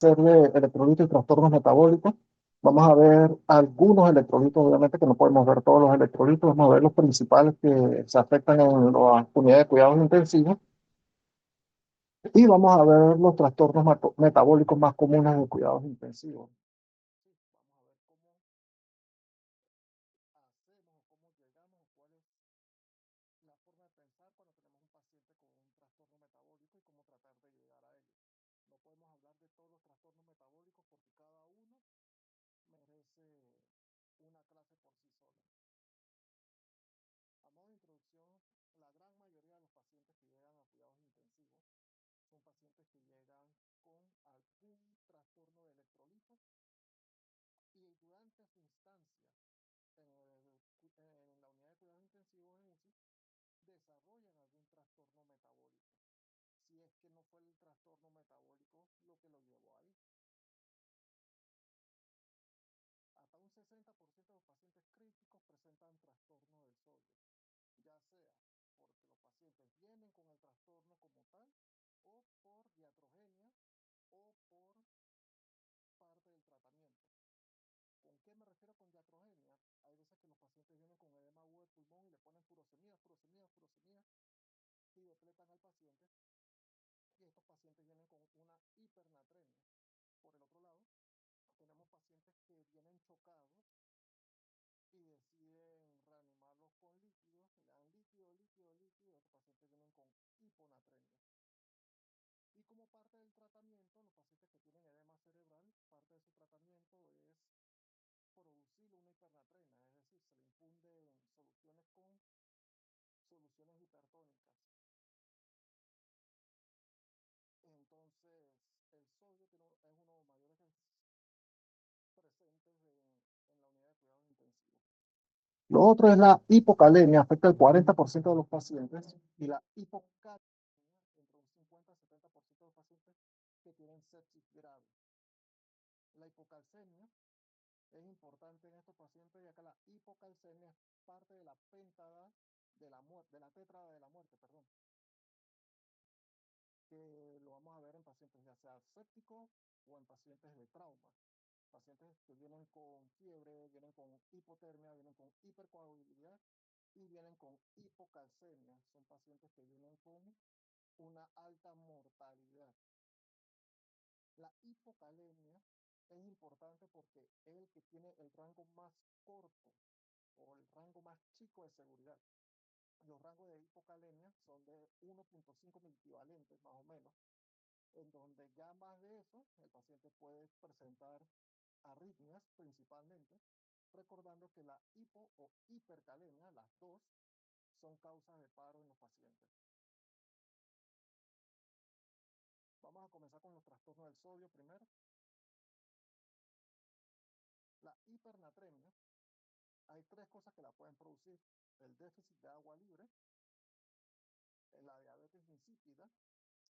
Ser de electrolitos y trastornos metabólicos. Vamos a ver algunos electrolitos, obviamente que no podemos ver todos los electrolitos, vamos a ver los principales que se afectan en las unidades de cuidados intensivos y vamos a ver los trastornos metabólicos más comunes de cuidados intensivos. Vamos a ver cómo hacemos o cómo llegamos o cuál es la forma de pensar cuando tenemos un paciente con un trastorno metabólico y cómo tratar de llegar a ello. No podemos hablar de todos los trastornos metabólicos porque cada uno merece una clase por sí sola. A modo de introducción, la gran mayoría de los pacientes que llegan a cuidados intensivos son pacientes que llegan con algún trastorno de electrolitos y durante su instancia en la unidad de cuidados intensivos en UCI desarrollan algún trastorno metabólico, si es que no fue el trastorno metabólico lo que lo llevó ahí. Hasta un 60% de los pacientes críticos presentan trastorno del sodio, ya sea porque los pacientes vienen con el trastorno como tal o por iatrogenia o por parte del tratamiento. ¿Con qué me refiero con iatrogenia? Hay veces que los pacientes vienen con edema agudo del pulmón y le ponen furosemida, furosemida, furosemia y depletan al paciente y estos pacientes vienen con una hipernatremia. Por el otro lado, tenemos pacientes que vienen chocados y deciden reanimarlos con líquidos, le dan líquido, líquido, líquido, y estos pacientes vienen con hiponatremia. Y como parte del tratamiento, los pacientes que tienen edema cerebral, parte de su tratamiento es producir una hipernatremia, es decir, se le infunden soluciones con soluciones hipertónicas. Entonces, el sodio es uno de los mayores presentes en la unidad de cuidados intensivos. Lo otro es la hipocalemia, afecta al 40% de los pacientes, y la hipocalemia entre un 50 y 70% de los pacientes que tienen sepsis grave. La hipocalcemia es importante en estos pacientes, ya que la hipocalcemia es parte de la pentada de la muerte, de la tétrada de la muerte, perdón, que lo vamos a ver en pacientes ya sea sépticos o en pacientes de trauma. Pacientes que vienen con fiebre, vienen con hipotermia, vienen con hipercoagulabilidad y vienen con hipocalcemia. Son pacientes que vienen con una alta mortalidad. La hipocalemia es importante porque es el que tiene el rango más corto o el rango más chico de seguridad. Los rangos de hipocalemia son de 1.5 equivalentes más o menos, en donde ya más de eso el paciente puede presentar arritmias principalmente, recordando que la hipo o hipercalemia, las dos, son causas de paro en los pacientes. Vamos a comenzar con los trastornos del sodio primero. La hipernatremia, hay tres cosas que la pueden producir: el déficit de agua libre, la diabetes insípida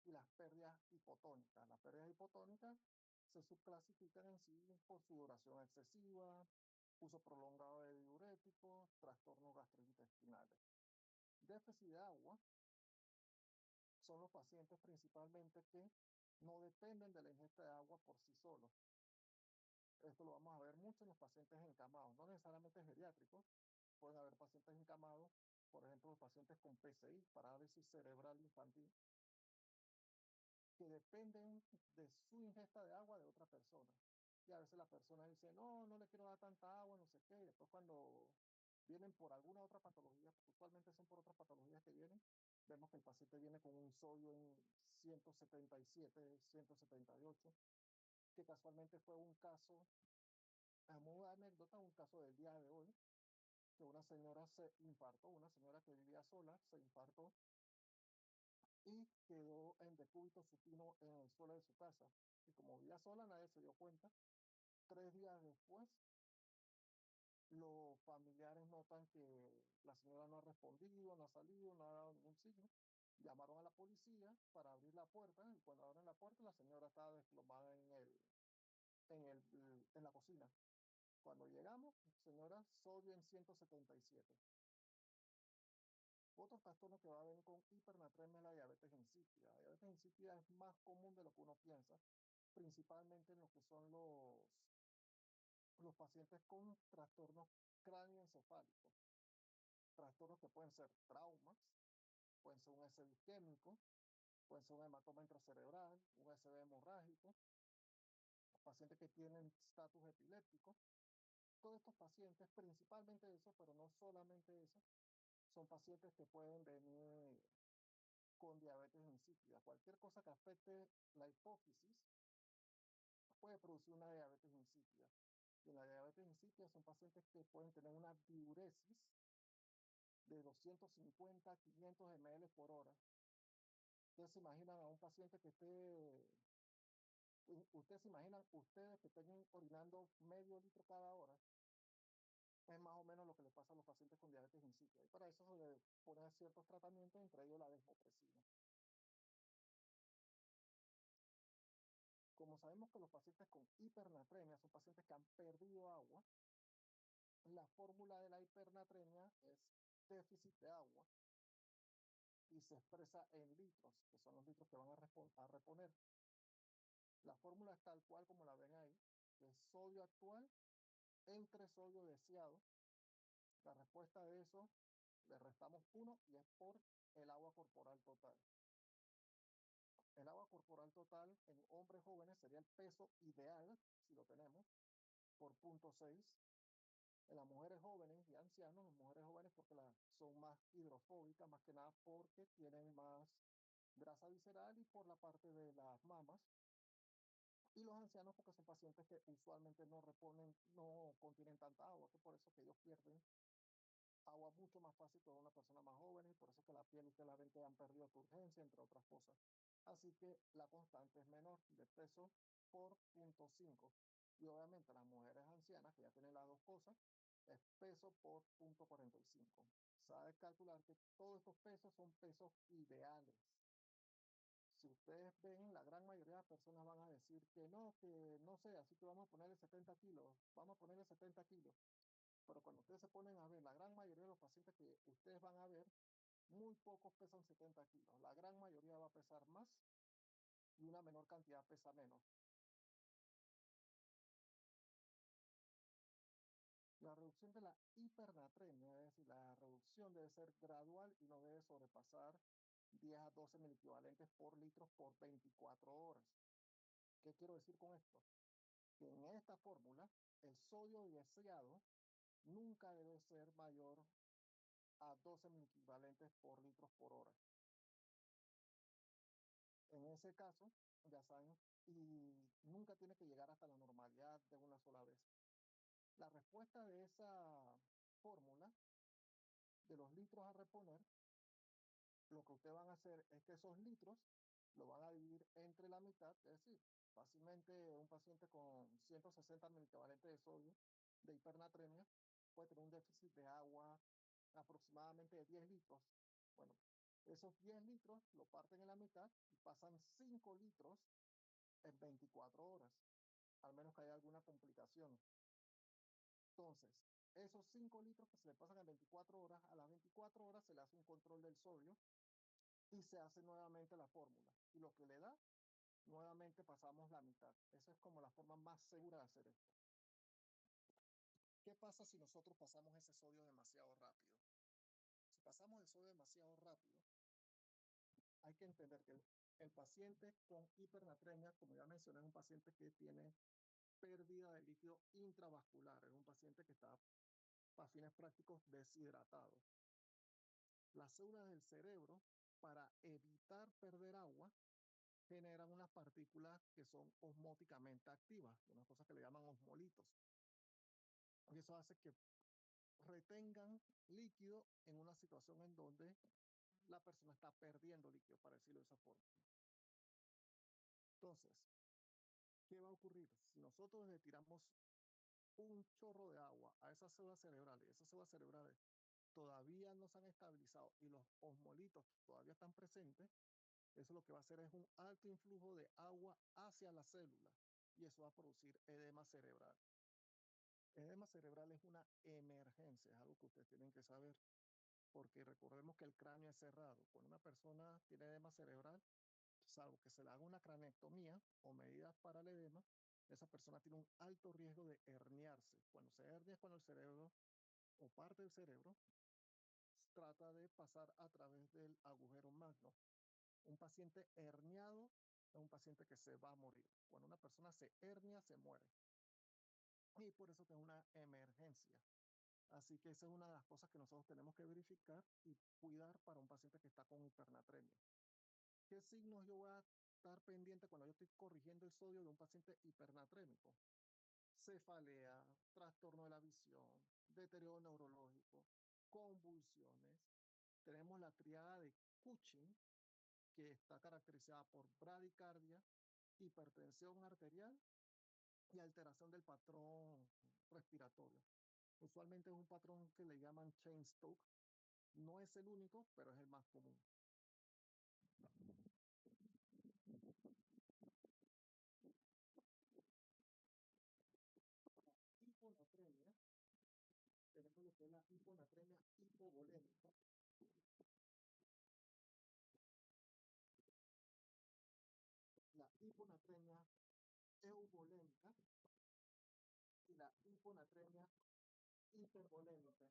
y las pérdidas hipotónicas. Las pérdidas hipotónicas se subclasifican en sí por su duración excesiva, uso prolongado de diuréticos, trastornos gastrointestinales. Déficit de agua son los pacientes principalmente que no dependen de la ingesta de agua por sí solos. Esto lo vamos a ver mucho en los pacientes encamados, no necesariamente geriátricos, pueden haber pacientes encamados, por ejemplo, los pacientes con PCI, parálisis cerebral infantil, que dependen de su ingesta de agua de otra persona. Y a veces la persona dice, no, no le quiero dar tanta agua, no sé qué, y después cuando vienen por alguna otra patología, porque usualmente son por otras patologías que vienen, vemos que el paciente viene con un sodio en 177, 178, que casualmente fue un caso, a modo de anécdota, un caso del día de hoy, que una señora se infartó, una señora que vivía sola, se infartó y quedó en decúbito supino en el suelo de su casa. Y como vivía sola, nadie se dio cuenta. 3 días después, los familiares notan que la señora no ha respondido, no ha salido, no ha dado ningún signo. Llamaron a la policía para abrir la puerta y cuando abren la puerta la señora estaba desplomada en la cocina. Cuando llegamos, señora, sodio en 177. Otro trastorno que va a venir con hipernatremia es la diabetes insípida. La diabetes insípida es más común de lo que uno piensa. principalmente en lo que son los pacientes con trastornos cráneoencefálicos, trastornos que pueden ser traumas, pueden ser un ACV isquémico, pueden ser un hematoma intracerebral, un ACV hemorrágico, pacientes que tienen estatus epiléptico. Todos estos pacientes, principalmente eso, pero no solamente eso, son pacientes que pueden venir con diabetes insípida. Cualquier cosa que afecte la hipófisis puede producir una diabetes insípida. Y la diabetes insípida son pacientes que pueden tener una diuresis de 250 a 500 ml por hora. Ustedes se imaginan a un paciente que ustedes se imaginan ustedes que estén orinando medio litro cada hora. Es más o menos lo que le pasa a los pacientes con diabetes insípida. Y para eso se le ponen ciertos tratamientos, entre ellos la desmopresina. Como sabemos que los pacientes con hipernatremia son pacientes que han perdido agua, la fórmula de la hipernatremia es déficit de agua y se expresa en litros, que son los litros que van a reponer. La fórmula es tal cual como la ven ahí, que es sodio actual entre sodio deseado. La respuesta de eso le restamos 1 y es por el agua corporal total. El agua corporal total en hombres jóvenes sería el peso ideal, si lo tenemos, por 0,6. En las mujeres jóvenes y ancianos, las mujeres jóvenes porque son más hidrofóbicas, más que nada porque tienen más grasa visceral y por la parte de las mamas. Y los ancianos porque son pacientes que usualmente no contienen tanta agua, que por eso que ellos pierden agua mucho más fácil que una persona más joven y por eso que la piel ustedes la ven que han perdido turgencia, entre otras cosas. Así que la constante es menor de peso por 0,5. Y obviamente las mujeres ancianas, que ya tienen las dos cosas, es peso por 0,45. Sabes calcular que todos estos pesos son pesos ideales. Si ustedes ven, la gran mayoría de las personas van a decir que no sé, así que vamos a ponerle 70 kilos, vamos a ponerle 70 kilos. Pero cuando ustedes se ponen a ver, la gran mayoría de los pacientes que ustedes van a ver, muy pocos pesan 70 kilos. La gran mayoría va a pesar más y una menor cantidad pesa menos. La reducción de la hipernatremia, es decir, la reducción debe ser gradual y no debe sobrepasar 10 a 12 mil equivalentes por litro por 24 horas. ¿Qué quiero decir con esto? Que en esta fórmula, el sodio deseado nunca debe ser mayor a 12 mil equivalentes por litros por hora. En ese caso, ya saben, y nunca tiene que llegar hasta la normalidad de una sola vez. La respuesta de esa fórmula, de los litros a reponer, lo que ustedes van a hacer es que esos litros lo van a dividir entre la mitad, es decir, fácilmente un paciente con 160 mil equivalentes de sodio de hipernatremia puede tener un déficit de agua aproximadamente de 10 litros. Bueno, esos 10 litros lo parten en la mitad y pasan 5 litros en 24 horas, al menos que haya alguna complicación. Entonces, esos 5 litros que se le pasan en 24 horas, a las 24 horas se le hace un control del sodio y se hace nuevamente la fórmula. Y lo que le da, nuevamente pasamos la mitad. Esa es como la forma más segura de hacer esto. ¿Qué pasa si nosotros pasamos ese sodio demasiado rápido? Si pasamos el sodio demasiado rápido, hay que entender que el paciente con hipernatremia, como ya mencioné, es un paciente que tiene pérdida de líquido intravascular, es un paciente que está, para fines prácticos, deshidratado. Las células del cerebro, para evitar perder agua, generan unas partículas que son osmóticamente activas, unas cosas que le llaman osmolitos. Y eso hace que retengan líquido en una situación en donde la persona está perdiendo líquido, para decirlo de esa forma. Entonces, ¿qué va a ocurrir? Si nosotros le tiramos un chorro de agua a esas células cerebrales todavía no se han estabilizado y los osmolitos todavía están presentes, eso lo que va a hacer es un alto influjo de agua hacia la célula y eso va a producir edema cerebral. Edema cerebral es una emergencia, es algo que ustedes tienen que saber, porque recordemos que el cráneo es cerrado. Cuando una persona tiene edema cerebral, salvo que se le haga una cranectomía o medidas para el edema, esa persona tiene un alto riesgo de herniarse. Cuando se hernia es cuando el cerebro o parte del cerebro trata de pasar a través del agujero magno. Un paciente herniado es un paciente que se va a morir. Cuando una persona se hernia, se muere. Y por eso que es una emergencia. Así que esa es una de las cosas que nosotros tenemos que verificar y cuidar para un paciente que está con hipernatremia. ¿Qué signos yo voy a estar pendiente cuando yo estoy corrigiendo el sodio de un paciente hipernatrémico? Cefalea, trastorno de la visión, deterioro neurológico, convulsiones. Tenemos la triada de Cushing, que está caracterizada por bradicardia, hipertensión arterial y alteración del patrón respiratorio. Usualmente es un patrón que le llaman Cheyne-Stokes. No es el único, pero es el más común. Hiponatremia, tenemos lo que es la hiponatremia hipovolémica. La hiponatremia euvolémica y la hiponatremia hipervolémica.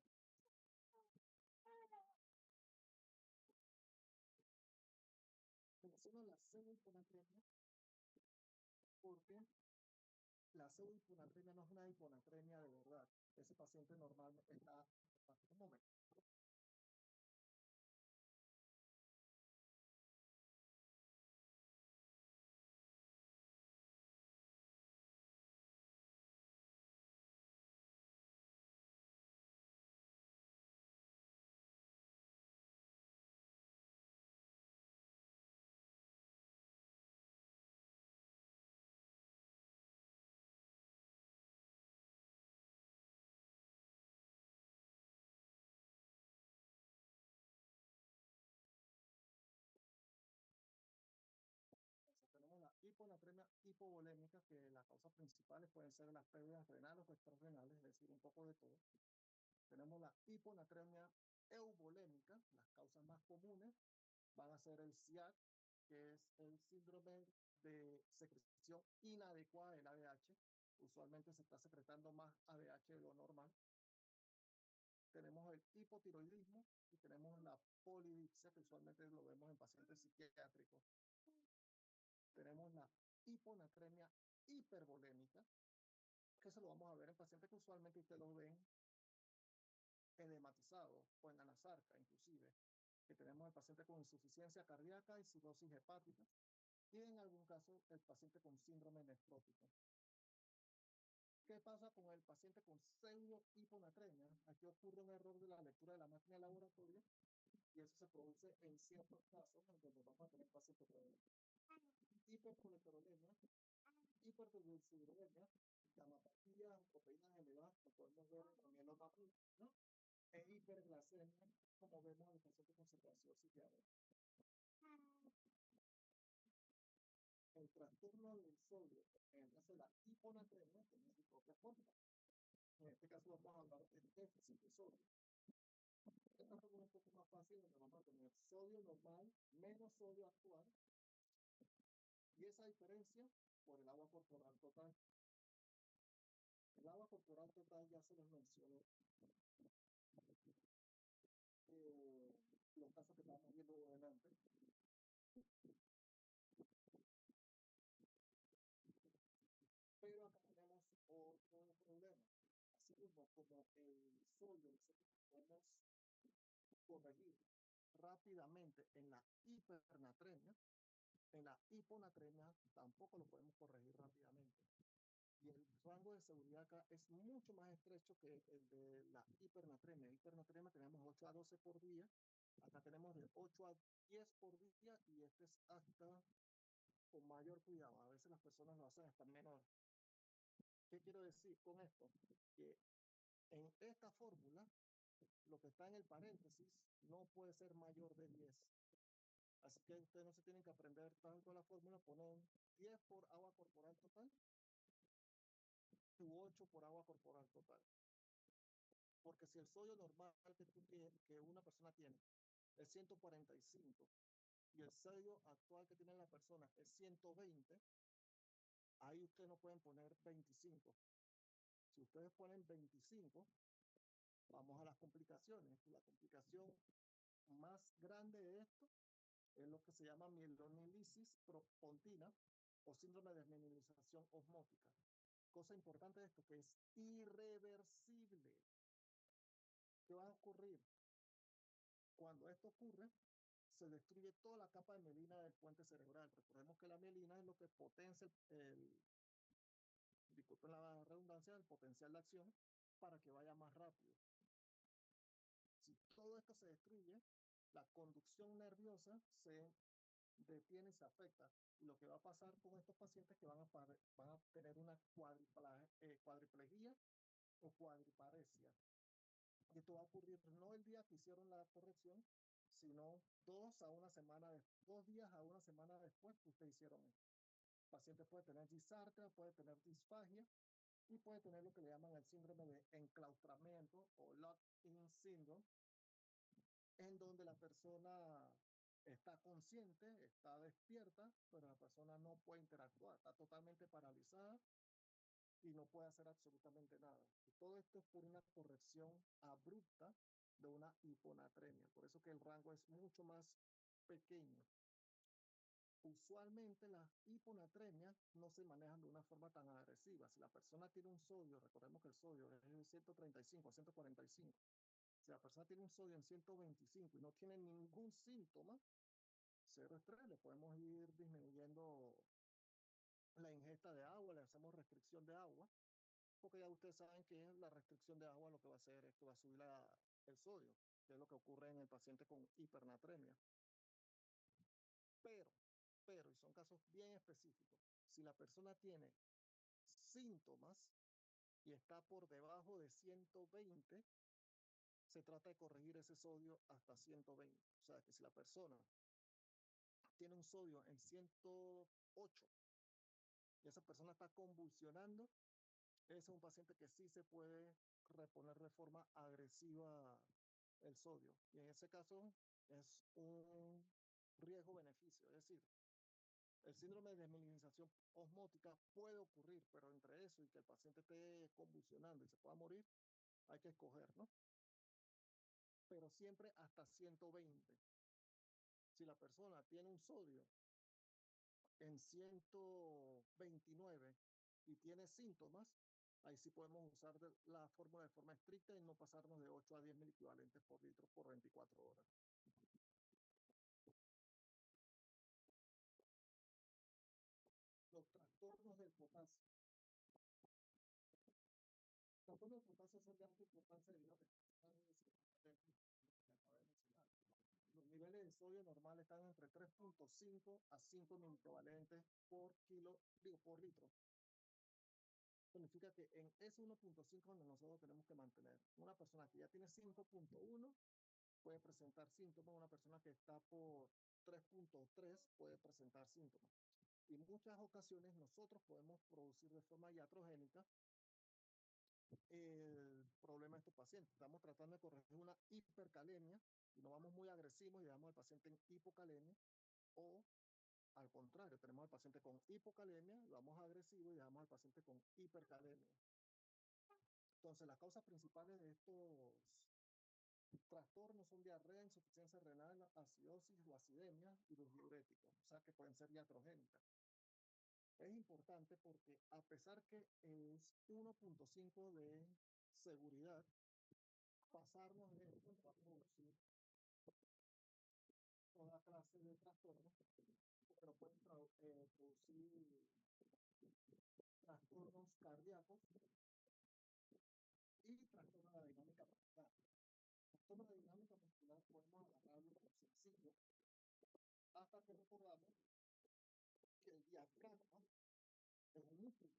Menciono la pseudohiponatremia porque la pseudohiponatremia no es una hiponatremia de verdad. Ese paciente normal está... Un momento. Entonces, tenemos la hiponatremia hipovolémica, que las causas principales pueden ser las pérdidas renales o extrarrenales, es decir, un poco de todo. Tenemos la hiponatremia euvolémica, las causas más comunes van a ser el SIAD, que es el síndrome de secreción inadecuada del ADH. Usualmente se está secretando más ADH de lo normal. Tenemos el hipotiroidismo y tenemos la polidipsia, que usualmente lo vemos en pacientes psiquiátricos. Tenemos la hiponatremia hipervolémica, que se lo vamos a ver en pacientes que usualmente ustedes lo ven edematizados o en anasarca inclusive, que tenemos el paciente con insuficiencia cardíaca y cirrosis hepática, y en algún caso el paciente con síndrome nefrótico. ¿Qué pasa con el paciente con pseudo hiponatremia? Aquí ocurre un error de la lectura de la máquina de laboratorio y eso se produce en ciertos casos en donde vamos a tener pacientes con hipercolesterolemia, hipertrigliceridulemia, gamapatía, proteínas elevadas, que podemos ver en el OMAPI, ¿no? E hiperglasemia, como vemos en el paciente con cirrosis diabética. El trastorno del sodio, en el caso de la hiponatremia, tiene su propia fórmula. En este caso vamos a hablar del déficit de sodio. Esta fórmula es un poco más fácil, donde vamos a tener sodio normal menos sodio actual, y esa diferencia por el agua corporal total. El agua corporal total ya se los mencioné. Los casos que estamos viendo adelante. Pero acá tenemos otro problema. Así mismo como el sodio nosotros podemos corregir rápidamente en la hipernatremia, en la hiponatremia tampoco lo podemos corregir rápidamente. Y el rango de seguridad acá es mucho más estrecho que el de la hipernatremia. En hipernatremia tenemos 8 a 12 por día. Acá tenemos de 8 a 10 por día y este es hasta con mayor cuidado. A veces las personas lo hacen hasta menor. ¿Qué quiero decir con esto? Que en esta fórmula, lo que está en el paréntesis no puede ser mayor de 10. Así que ustedes no se tienen que aprender tanto la fórmula, ponen 10 por agua corporal total u 8 por agua corporal total. Porque si el sodio normal que una persona tiene es 145 y el sodio actual que tiene la persona es 120, ahí ustedes no pueden poner 25. Si ustedes ponen 25, vamos a las complicaciones. La complicación más grande de esto es lo que se llama mielonilisis propontina o síndrome de desmineralización osmótica. Cosa importante de esto, que es irreversible. ¿Qué va a ocurrir? Cuando esto ocurre, se destruye toda la capa de mielina del puente cerebral. Recordemos que la mielina es lo que potencia disculpen la redundancia, el potencial de acción para que vaya más rápido. Si todo esto se destruye, la conducción nerviosa se detiene y se afecta. Y lo que va a pasar con estos pacientes es que van a tener una cuadriplegia o cuadriparesia. Y esto va a ocurrir no el día que hicieron la corrección, sino 2 días a una semana después que ustedes hicieron esto. El paciente puede tener disartria, puede tener disfagia y puede tener lo que le llaman el síndrome de enclaustramiento o lock-in syndrome, en donde la persona está consciente, está despierta, pero la persona no puede interactuar, está totalmente paralizada y no puede hacer absolutamente nada. Y todo esto es por una corrección abrupta de una hiponatremia. Por eso que el rango es mucho más pequeño. Usualmente las hiponatremias no se manejan de una forma tan agresiva. Si la persona tiene un sodio, recordemos que el sodio es de 135 a 145. Si la persona tiene un sodio en 125 y no tiene ningún síntoma, cero estrés, le podemos ir disminuyendo la ingesta de agua, le hacemos restricción de agua, porque ya ustedes saben que la restricción de agua lo que va a hacer es que va a subir el sodio, que es lo que ocurre en el paciente con hipernatremia. Pero, y son casos bien específicos, si la persona tiene síntomas y está por debajo de 120, se trata de corregir ese sodio hasta 120. O sea, que si la persona tiene un sodio en 108 y esa persona está convulsionando, ese es un paciente que sí se puede reponer de forma agresiva el sodio. Y en ese caso es un riesgo-beneficio. Es decir, el síndrome de desmineralización osmótica puede ocurrir, pero entre eso y que el paciente esté convulsionando y se pueda morir, hay que escoger, ¿no? Pero siempre hasta 120. Si la persona tiene un sodio en 129 y tiene síntomas, ahí sí podemos usar la fórmula de forma estricta y no pasarnos de 8 a 10 mil equivalentes por litro por 24 horas. Los trastornos del potasio. Los trastornos del potasio son de alta importancia debido a que los niveles de sodio normal están entre 3.5 a 5 microvalentes por por litro. Significa que en ese 1.5 donde nosotros tenemos que mantener. Una persona que ya tiene 5.1 puede presentar síntomas, una persona que está por 3.3 puede presentar síntomas. Y en muchas ocasiones nosotros podemos producir de forma iatrogénica el problema de estos pacientes. Estamos tratando de corregir una hipercalemia y no vamos muy agresivos y dejamos al paciente en hipocalemia, o al contrario, tenemos al paciente con hipocalemia, lo vamos agresivo y dejamos al paciente con hipercalemia. Entonces, las causas principales de estos trastornos son diarrea, insuficiencia renal, acidosis o acidemia y los diuréticos, o sea que pueden ser iatrogénicas. Es importante porque a pesar que es 1.5 de seguridad, pasarnos de esto va a producir toda clase de trastornos, porque lo pueden producir trastornos cardíacos y trastornos de la dinámica muscular. Trastornos de dinámica muscular podemos agarrarlo como sencillo hasta que recordamos que el diafragma es un músculo.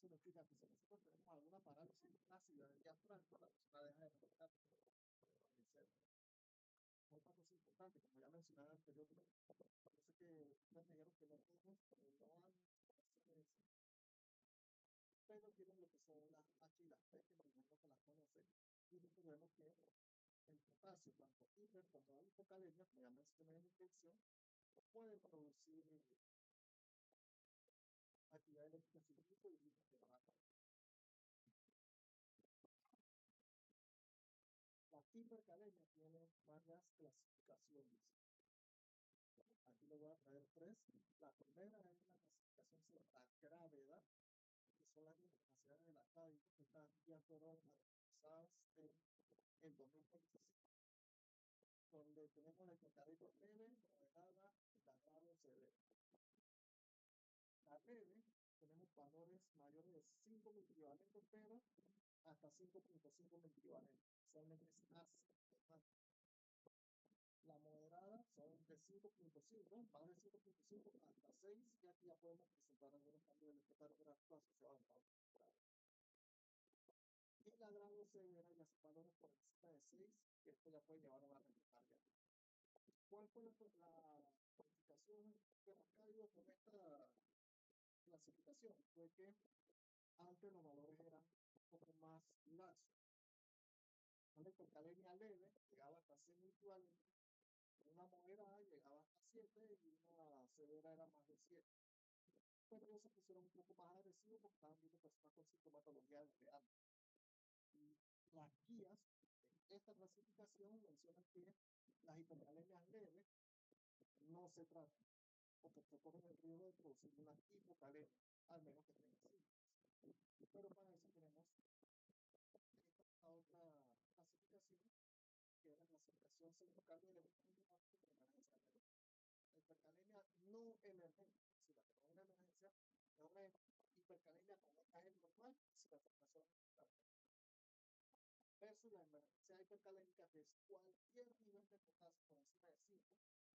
Significa que si nosotros tenemos alguna parálisis ácida del diafragma, la persona deja de respirar. Otra cosa importante, como ya mencionaba anteriormente, yo sé que ustedes me dijeron que no todos no han situaciones, pero tienen lo que son las H y las P, que me imagino que las conocen. Y recordemos que el potasio, tanto hiper como hipocalemia, como ya mencioné en la introducción, pueden producir actividad eléctrica sin líquido y líquido de baja. La hipercalemia tiene varias clasificaciones. Aquí le voy a traer tres. La primera es la clasificación según la gravedad, que son las internacionales de la CAI. Estas ya fueron analizadas en el 2015, donde tenemos la hipercalemia leve, moderada y la grave o severa. La leve, tenemos valores mayores de 5 equivalentes, pero hasta 5.5 equivalentes. Solamente es asintomático. La moderada son de 5.5, más de 5.5 hasta 6, y aquí ya podemos presentar algunos cambios del electrocardiográfico asociados a la. Y la grado severa ya son valores por encima de 6, que esto ya puede llevar a una arritmia cardíaca. ¿Cuál fue la modificación de la cardio con esta clasificación? Fue que antes los valores eran un poco más laxos. Una hipercalemia leve llegaba hasta 6 equivalentes, una moderada llegaba hasta 7 y una severa era más de 7. Pero ellos se pusieron un poco más agresivos porque estaban viendo personas con sintomatología desde antes. Y las guías de esta clasificación mencionan que las hipercalemias leves no se tratan porque te corren el riesgo de producir una hipocalemia, al menos que tengan síntomas. Pero para eso tenemos esta otra clasificación, que es la clasificación según cambio de emergencia. La hipercalemia no emergente, si la que no es una emergencia, es una hipercalemia con encaje normal, si la afectación es importante. Versus la emergencia hipercalémica, que es cualquier nivel de potasio por encima de 5,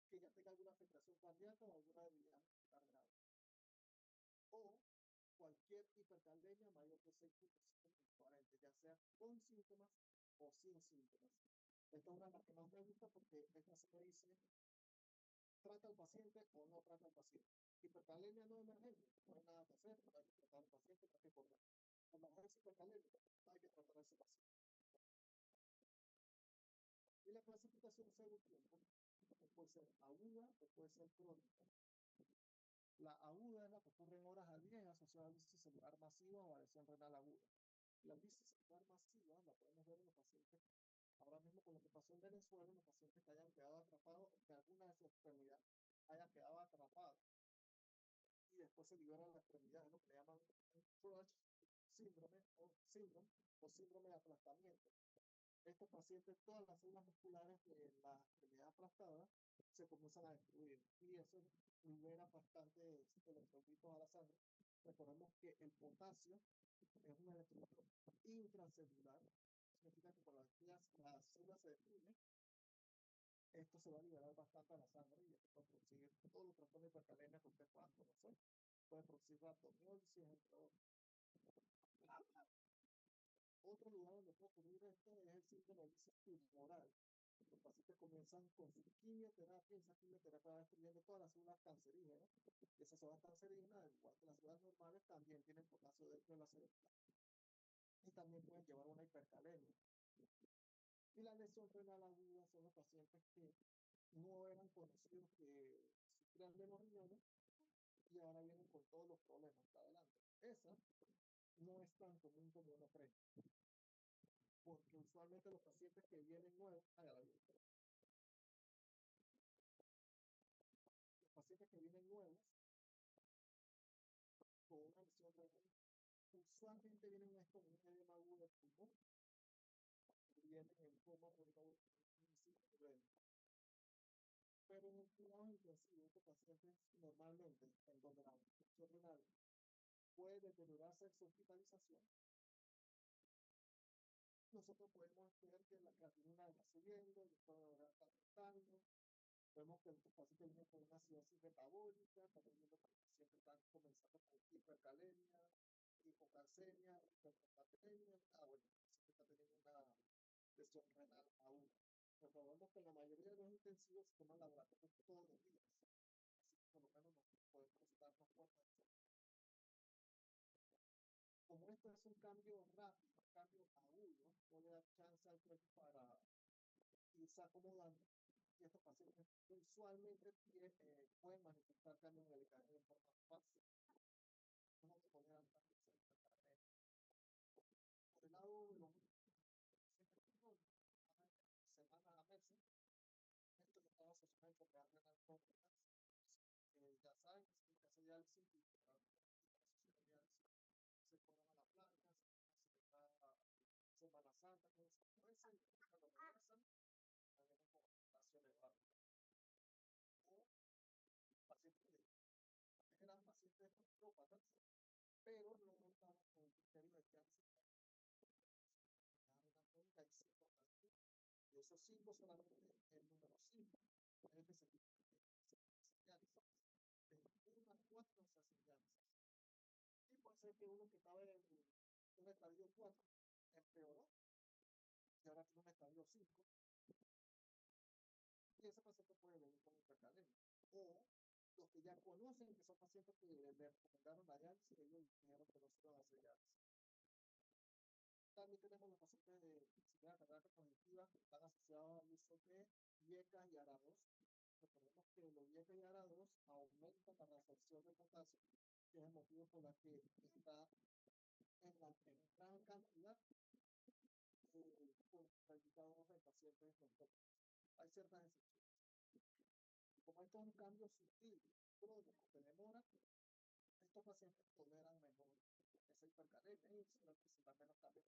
que ya tenga alguna afectación cardíaca o alguna debilidad muscular grave. O cualquier hipercalemia mayor de 6.5 equivalente, ya sea con síntomas o sin síntomas. Esta es una de las que más me gusta porque esta se me dice, ¿trata al paciente o no trata al paciente? Hipercalemia no emergente, no hay nada que hacer, no hay que tratar al paciente, no hay que correr. Emergencia hipercalémica, hay que tratar a ese paciente. Y la clasificación según tiempo puede ser aguda o puede ser crónica. La aguda es la que ocurre en horas al día asociada a lisis celular masiva o adhesión renal aguda. La lisis celular masiva la podemos ver en los pacientes, ahora mismo con lo que pasó en Venezuela, los pacientes que hayan quedado atrapados, que alguna de sus extremidades haya quedado atrapada y después se libera la extremidad, es lo que le llaman Crush síndrome o síndrome de aplastamiento. Estos pacientes, todas las células musculares de la extremidad aplastada se comienzan a destruir y eso libera bastantes electrolitos a la sangre. Recordemos que el potasio es un electrolito intracelular, significa que cuando las células se destruyen, esto se va a liberar bastante a la sangre y esto puede producir todos los trastornos de hipercalemia que ustedes puedan conocer. Puede producir rhabdomiólisis, entre otros. Otro lugar donde puede ocurrir esto es el síndrome de lisis tumoral. Los pacientes comienzan con su quimioterapia y esa quimioterapia va destruyendo todas las células cancerígenas. Y esas células cancerígenas, igual que las células normales, también tienen potasio dentro de la célula. Y también pueden llevar a una hipercalemia. Y la lesión renal aguda son los pacientes que no eran conocidos que sufrían de los riñones y ahora vienen con todos los problemas hasta adelante. Esa no es tan común como uno cree, porque usualmente los pacientes que vienen nuevos, los pacientes que vienen nuevos con una lesión renal, usualmente vienen con un edema agudo de pulmón, vienen en coma por una pero en el cuidado intensivo, estos pacientes normalmente, en donde la función renal puede deteriorarse su hospitalización, nosotros podemos ver que la creatinina va subiendo, el estado de está aumentando, vemos que estos pacientes vienen con una acidosis metabólica, también viendo que los pacientes están comenzando con hipercalemia, hipocalcemia, hiperprostatemia, bueno, el paciente está teniendo una lesión renal aguda. Recordemos que en la mayoría de los intensivos se toman laboratorios todos los días, así que por lo menos nos podemos darnos cuenta de eso. Como esto es un cambio rápido, un cambio agudo, no le da chance al cuerpo para irse acomodando, y estos pacientes usualmente pueden manifestar cambios en el EKG de forma fácil. No toleran tanto el hipercalemia. Por el lado de los pacientes crónicos, semanas a meses, esto ya estaba asociado a enfermedad renal crónica. Ya saben que se tiene que hacer diálisis y por algo diálisis se programa la placa, se le da Semana Santa, que es cuando regresan, también con ocupación elevada. O pacientes de eran pacientes nefrópatas, pero no contaban con un criterio de diálisis. Hay 5 casos, y esos 5 solamente el número 5 es el que se hace diálisis. De 1 a 4 no se hacen diálisis. Y puede ser que uno que estaba en un estadio 4 empeoró y ahora tiene un estadio 5, y ese paciente puede venir con hipercalemia. O los que ya conocen que son pacientes que le recomendaron la diálisis, ellos dijeron que no se iban a hacer diálisis. También tenemos los pacientes de disciplina cardíaca cognitiva que están asociados al uso de IECA y ARA2. Recordemos que los IECA y ARA2 aumentan la reabsorción de potasio, que es el motivo por el que está en gran cantidad contraindicados en pacientes nefrópatas. Hay ciertas excepciones. Como esto es un cambio sutil, crónico, que demora, estos pacientes toleran mejor esa hipercalemia y se presentan menos cambios.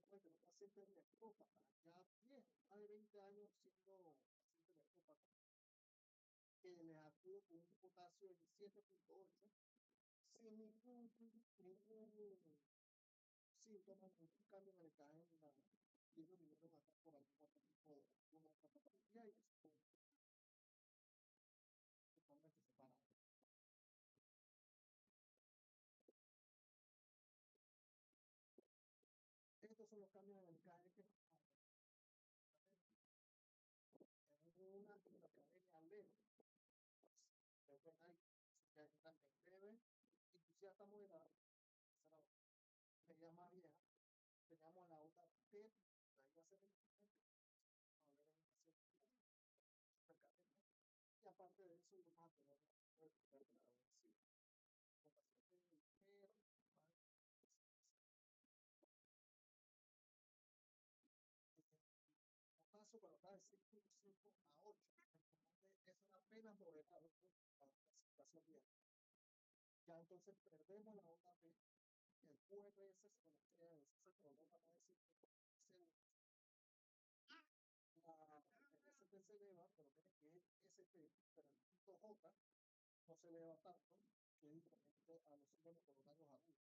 Puede tener pacientes nefrópatas, ya viejos, más de 20 años siendo pacientes nefrópatas, que les acude con un potasio de 7.8 sin ningún síntoma, ningún cambio en el EKG ni nada. Y ellos vinieron acá por algún otro tipo de alguna otra patología y son totalmente separados. Estos son los cambios en el EKG que en una hipercalemia leve. Leve, inclusive hasta moderada. Esa era la medida más vieja. Teníamos la onda T, ahí va a ser el vamos a ver en un paciente hipercalemia. Y aparte de eso, vamos a tener una recuperabilidad. Con pacientes ligeros, potasio cuando está de 6.5 a 8, es una pena moderado para la situación vieja. Ya entonces perdemos la onda P, el QRS se ese problema no es segundos. El ST se eleva, pero tiene que es ST, pero el punto J no se eleva tanto, que es diferente a los síndromes coronarios agudos.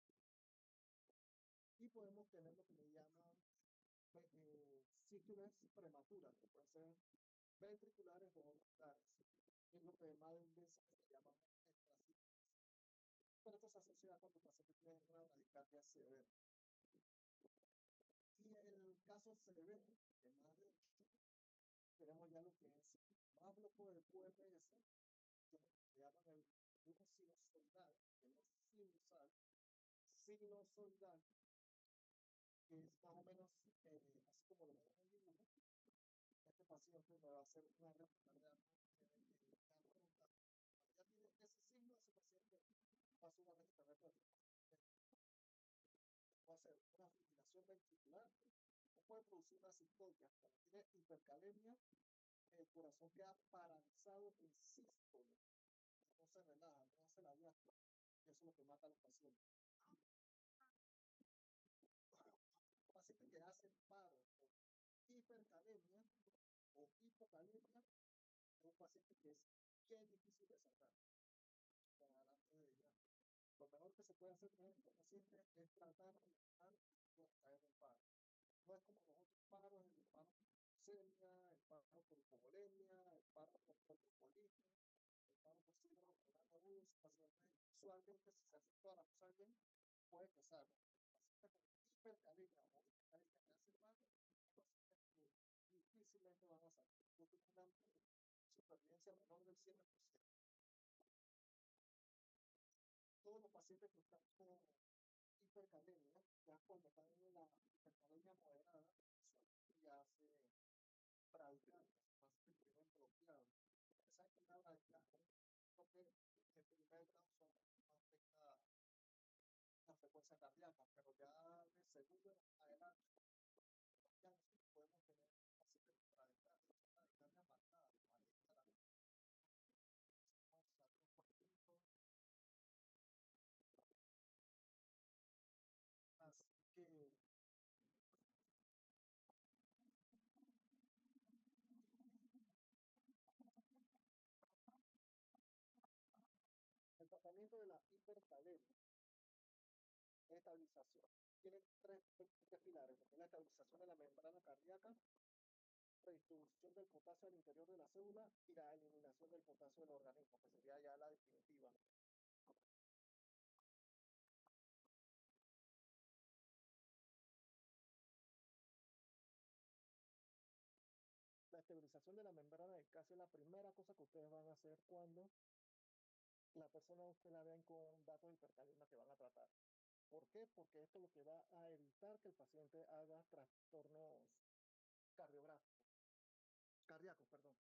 Y podemos tener lo que le llaman ciclos prematuras, que pueden ser ventriculares o auriculares. Es lo que más veces se llama extraciclos. Pero esto se asocia cuando el paciente tiene una bradicardia severa. Y en el caso severo, de más de 8, tenemos ya lo que es más bloco del QRS, que se llaman el flujo sinusoidal, que no es sinusal, sinusoidal, que es más o menos así como lo vemos en el dibujo. Este paciente me va a hacer una réplica de algo cuando ya tiene ese signo, ese paciente va a hacer una réplica de va a hacer una fibrilación ventricular o puede producir una sistolia. Cuando tiene hipercalemia, el corazón queda paralizado en sístole, no se relaja, no hace la diástole, y eso es lo que mata a los pacientes. Pacientes que hacen paro por hipercalemia o hipocalemia es un paciente que es bien difícil de sacar. Lo mejor que se puede hacer con estos pacientes es tratar de evitar caer en paro. No es como los otros paros, el paro por leucemia, el paro por hipovolemia, el paro por colitis, el paro por síndrome coronariano agudo. Usualmente, si se hace todas las cosas bien, puede que salga. Pacientes con hipercalemia o hipercalemia que hacen paro, pacientes que difícilmente van a salir. Tienen una supervivencia menor del 7%. Todos los pacientes que están con hipercalemia, ya cuando están en una hipercalemia moderada, ya hace bradicardia, que en primer grado son no afecta la frecuencia cardíaca, pero ya de segundo en adelante, ya nosotros podemos tener pacientes con bradicardia marcada, así que el tratamiento de la hipercalemia es estabilización. Tiene tres pilares, que es la estabilización de la membrana cardíaca, redistribución del potasio al interior de la célula y la eliminación del potasio del organismo, que sería ya la definitiva. La estabilización de la membrana es casi la primera cosa que ustedes van a hacer cuando la persona usted la vean con datos de hipercalemia que van a tratar. ¿Por qué? Porque esto es lo que va a evitar que el paciente haga trastornos cardiográficos, cardíacos, perdón.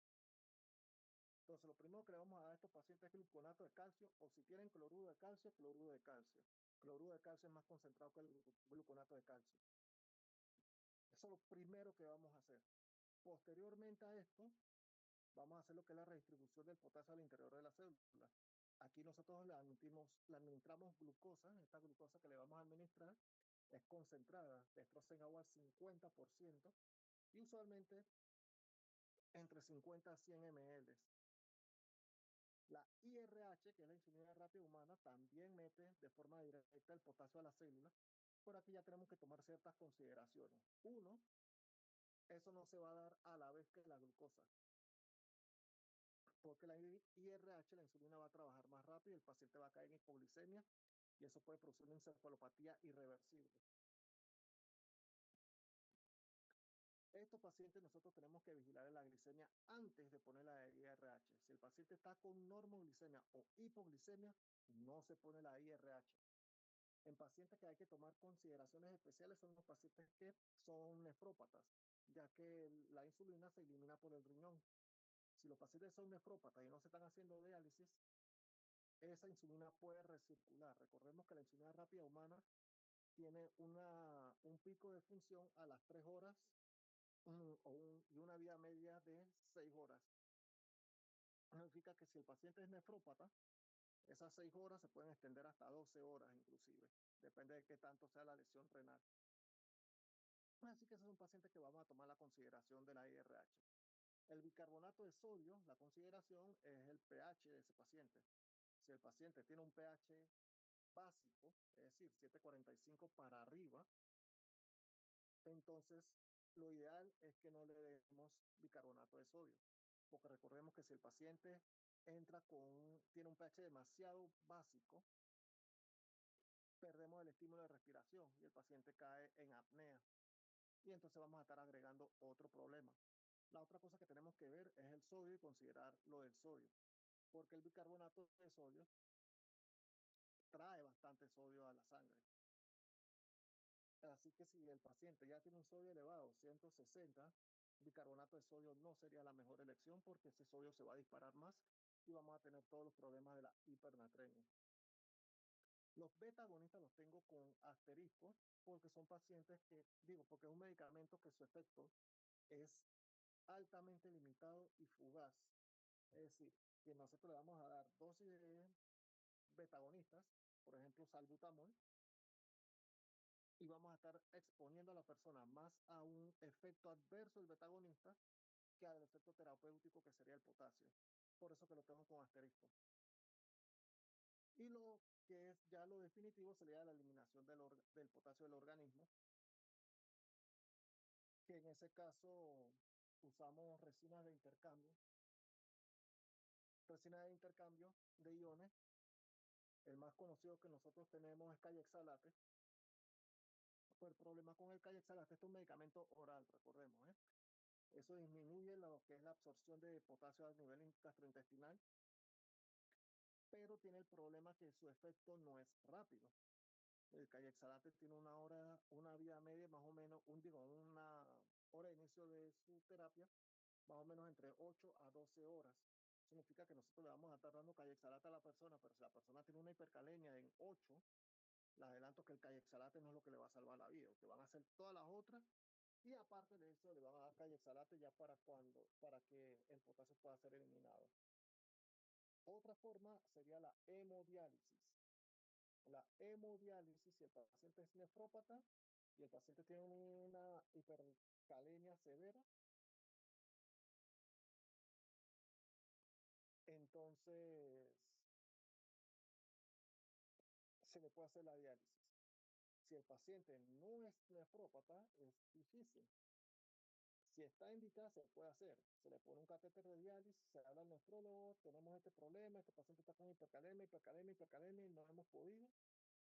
Entonces, lo primero que le vamos a dar a estos pacientes es gluconato de calcio, o si tienen cloruro de calcio, cloruro de calcio. Cloruro de calcio es más concentrado que el gluconato de calcio. Eso es lo primero que vamos a hacer. Posteriormente a esto, vamos a hacer lo que es la redistribución del potasio al interior de la célula. Aquí nosotros le administramos glucosa. Esta glucosa que le vamos a administrar es concentrada, destroza en agua al 50% y usualmente entre 50 a 100 ml. La IRH, que es la insulina rápida humana, también mete de forma directa el potasio a la célula. Por aquí ya tenemos que tomar ciertas consideraciones. Uno, eso no se va a dar a la vez que la glucosa, porque la IRH, la insulina, va a trabajar más rápido y el paciente va a caer en hipoglicemia y eso puede producir una encefalopatía irreversible. Estos pacientes nosotros tenemos que vigilar la glicemia antes de poner la IRH. Si el paciente está con normoglicemia o hipoglicemia, no se pone la IRH. En pacientes que hay que tomar consideraciones especiales son los pacientes que son nefrópatas, ya que la insulina se elimina por el riñón. Si los pacientes son nefrópatas y no se están haciendo diálisis, esa insulina puede recircular. Recordemos que la insulina rápida humana tiene un pico de función a las 3 horas y una vida media de 6 horas. Significa que si el paciente es nefrópata, esas 6 horas se pueden extender hasta 12 horas inclusive. Depende de qué tanto sea la lesión renal. Así que ese es un paciente que vamos a tomar la consideración de la IRH. El bicarbonato de sodio, la consideración es el pH de ese paciente. Si el paciente tiene un pH básico, es decir, 7,45 para arriba, entonces lo ideal es que no le demos bicarbonato de sodio, porque recordemos que si el paciente tiene un pH demasiado básico, perdemos el estímulo de respiración y el paciente cae en apnea. Y entonces vamos a estar agregando otro problema. La otra cosa que tenemos que ver es el sodio y considerar lo del sodio, porque el bicarbonato de sodio trae bastante sodio a la sangre. Así que si el paciente ya tiene un sodio elevado, 160, bicarbonato de sodio no sería la mejor elección porque ese sodio se va a disparar más y vamos a tener todos los problemas de la hipernatremia. Los beta agonistas los tengo con asterisco porque son pacientes porque es un medicamento que su efecto es altamente limitado y fugaz. Es decir, que nosotros le vamos a dar dosis de betagonistas, por ejemplo, salbutamol, y vamos a estar exponiendo a la persona más a un efecto adverso del betagonista que al efecto terapéutico que sería el potasio. Por eso que lo tengo con asterisco. Y lo que es ya lo definitivo sería la eliminación del potasio del organismo, que en ese caso usamos resinas de intercambio de iones. El más conocido que nosotros tenemos es Cayexalate. Pues el problema con el Cayexalate, este es un medicamento oral, recordemos, ¿eh? Eso disminuye lo que es la absorción de potasio a nivel gastrointestinal, pero tiene el problema que su efecto no es rápido. El Cayexalate tiene una vida media más o menos, una hora de inicio de su terapia, más o menos entre 8 a 12 horas. significa que nosotros le vamos a estar dando cayexalate a la persona, pero si la persona tiene una hipercalemia en 8, le adelanto que el cayexalate no es lo que le va a salvar la vida, que van a hacer todas las otras y aparte de eso le van a dar cayexalate ya para que el potasio pueda ser eliminado. Otra forma sería la hemodiálisis. La hemodiálisis, si el paciente es nefrópata y el paciente tiene una hipercalemia severa, entonces se le puede hacer la diálisis. Si el paciente no es nefrópata, es difícil. Si está indicada, se puede hacer. Se le pone un catéter de diálisis, se habla al nefrólogo, tenemos este problema, este paciente está con hipercalemia, hipercalemia, hipercalemia y no hemos podido.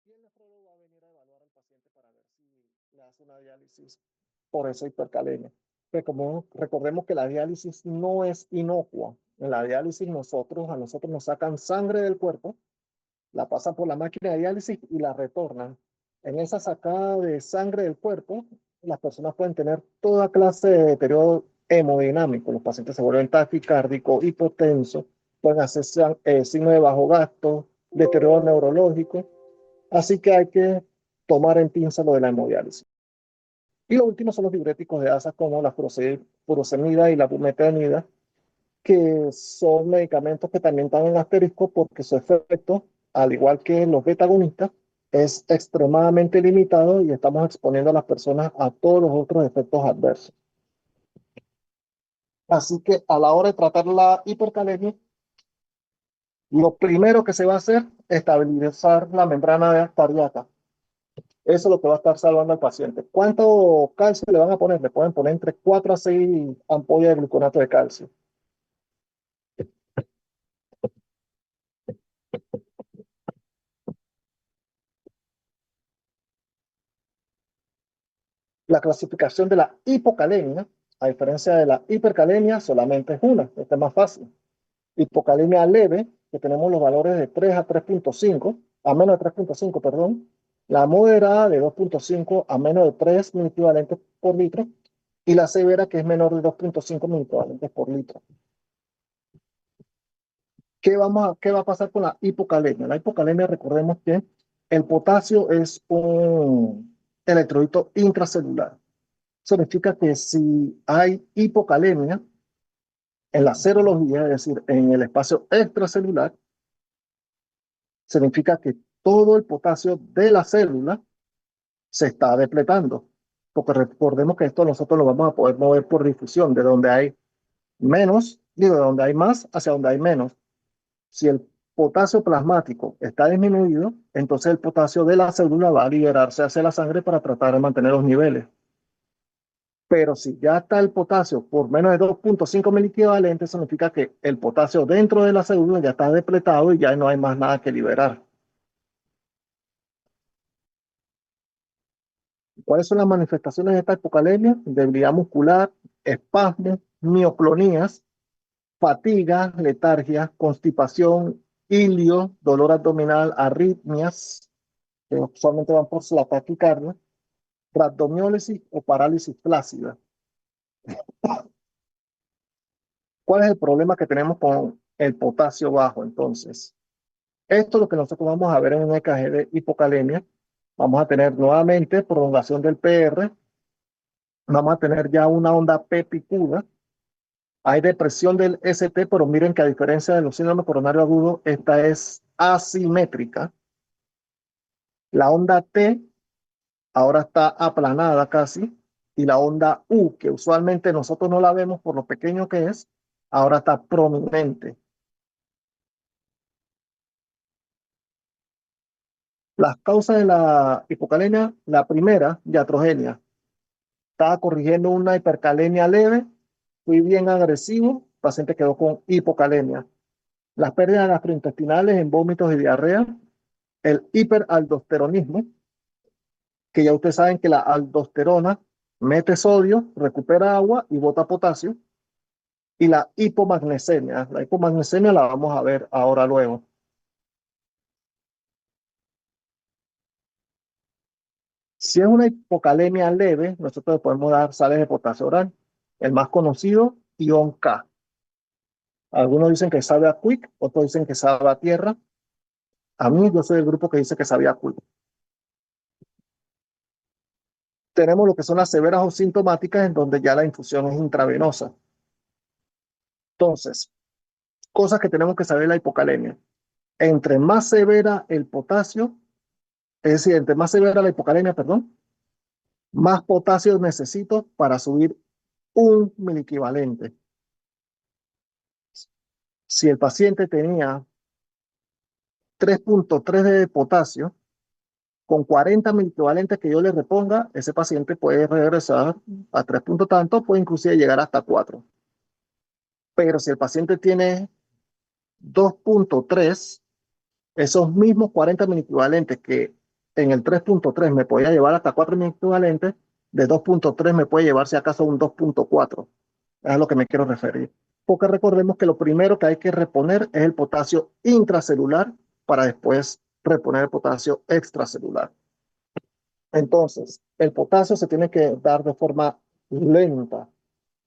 Y el nefrólogo va a venir a evaluar al paciente para ver si le hace una diálisis por esa hipercalemia. Pero como recordemos que la diálisis no es inocua. En la diálisis a nosotros nos sacan sangre del cuerpo, la pasan por la máquina de diálisis y la retornan. En esa sacada de sangre del cuerpo, las personas pueden tener toda clase de deterioro hemodinámico. Los pacientes se vuelven taquicárdicos, hipotensos, pueden hacer signos de bajo gasto, deterioro neurológico. Así que hay que tomar en pinza lo de la hemodiálisis. Y lo último son los diuréticos de asa como la furosemida y la bumetanida, que son medicamentos que también están en asterisco porque su efecto, al igual que los beta-agonistas, es extremadamente limitado y estamos exponiendo a las personas a todos los otros efectos adversos. Así que a la hora de tratar la hipercalemia, lo primero que se va a hacer es estabilizar la membrana cardíaca. Eso es lo que va a estar salvando al paciente. ¿Cuánto calcio le van a poner? Le pueden poner entre 4 a 6 ampollas de gluconato de calcio. La clasificación de la hipocalemia, a diferencia de la hipercalemia, solamente es una. Esta es más fácil. Hipocalemia leve, que tenemos los valores de 3 a 3.5, a menos de 3.5, perdón. La moderada de 2.5 a menos de 3 miliequivalentes por litro. Y la severa, que es menor de 2.5 miliequivalentes por litro. ¿Qué va a pasar con la hipocalemia? La hipocalemia, recordemos que el potasio es un electrolito intracelular. Significa que si hay hipocalemia en la serología, es decir, en el espacio extracelular, significa que todo el potasio de la célula se está depletando. Porque recordemos que esto nosotros lo vamos a poder mover por difusión, de donde hay menos, digo, de donde hay más hacia donde hay menos. Si el potasio plasmático está disminuido, entonces el potasio de la célula va a liberarse hacia la sangre para tratar de mantener los niveles. Pero si ya está el potasio por menos de 2.5 miliequivalentes, significa que el potasio dentro de la célula ya está depletado y ya no hay más nada que liberar. ¿Cuáles son las manifestaciones de esta hipocalemia? Debilidad muscular, espasmos, mioclonías, fatiga, letargia, constipación, ilio, dolor abdominal, arritmias, que usualmente van por la taquicardia, rhabdomiólisis o parálisis flácida. ¿Cuál es el problema que tenemos con el potasio bajo entonces? Esto es lo que nosotros vamos a ver en un EKG de hipocalemia. Vamos a tener nuevamente prolongación del PR. Vamos a tener ya una onda P picuda. Hay depresión del ST, pero miren que a diferencia de los síndromes coronarios agudos, esta es asimétrica. La onda T ahora está aplanada casi. Y la onda U, que usualmente nosotros no la vemos por lo pequeño que es, ahora está prominente. Las causas de la hipocalemia, la primera, iatrogenia. Estaba corrigiendo una hipercalemia leve, fui bien agresivo, el paciente quedó con hipocalemia. Las pérdidas gastrointestinales en vómitos y diarrea, el hiperaldosteronismo, que ya ustedes saben que la aldosterona mete sodio, recupera agua y bota potasio, y la hipomagnesemia. La hipomagnesemia la vamos a ver ahora luego. Si es una hipocalemia leve, nosotros podemos dar sales de potasio oral. El más conocido, ion K. Algunos dicen que sabe a quick, otros dicen que sabe a tierra. A mí, yo soy del grupo que dice que sabía a quick. Tenemos lo que son las severas o sintomáticas, en donde ya la infusión es intravenosa. Entonces, cosas que tenemos que saber de la hipocalemia. Entre más severa el potasio, es decir, entre más severa la hipocalemia, perdón, más potasio necesito para subir un miliequivalente. Si el paciente tenía 3.3 de potasio, con 40 miliequivalentes que yo le reponga, ese paciente puede regresar a 3 puntos tanto, puede inclusive llegar hasta 4. Pero si el paciente tiene 2.3, esos mismos 40 mil equivalentes que en el 3.3 me podía llevar hasta 4 mil equivalentes, de 2.3 me puede llevar si acaso un 2.4. Es a lo que me quiero referir. Porque recordemos que lo primero que hay que reponer es el potasio intracelular para después reponer el potasio extracelular. Entonces, el potasio se tiene que dar de forma lenta.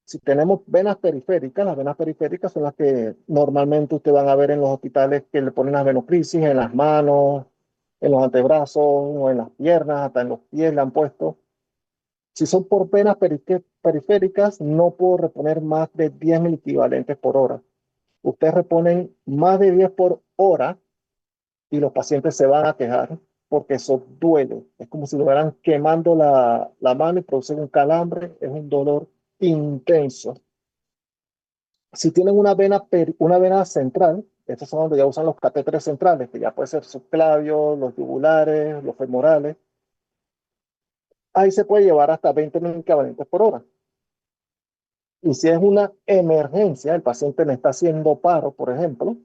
Si tenemos venas periféricas, las venas periféricas son las que normalmente ustedes van a ver en los hospitales que le ponen las venocrisis en las manos, en los antebrazos o en las piernas, hasta en los pies le han puesto. Si son por venas periféricas, no puedo reponer más de 10 mil equivalentes por hora. Ustedes reponen más de 10 por hora y los pacientes se van a quejar porque eso duele. Es como si lo fueran quemando la mano y produce un calambre, es un dolor intenso. Si tienen una vena central, estos son donde ya usan los catéteres centrales, que ya puede ser subclavio, los yugulares, los femorales. Ahí se puede llevar hasta 20 medicamentos por hora. Y si es una emergencia, el paciente le está haciendo paro, por ejemplo,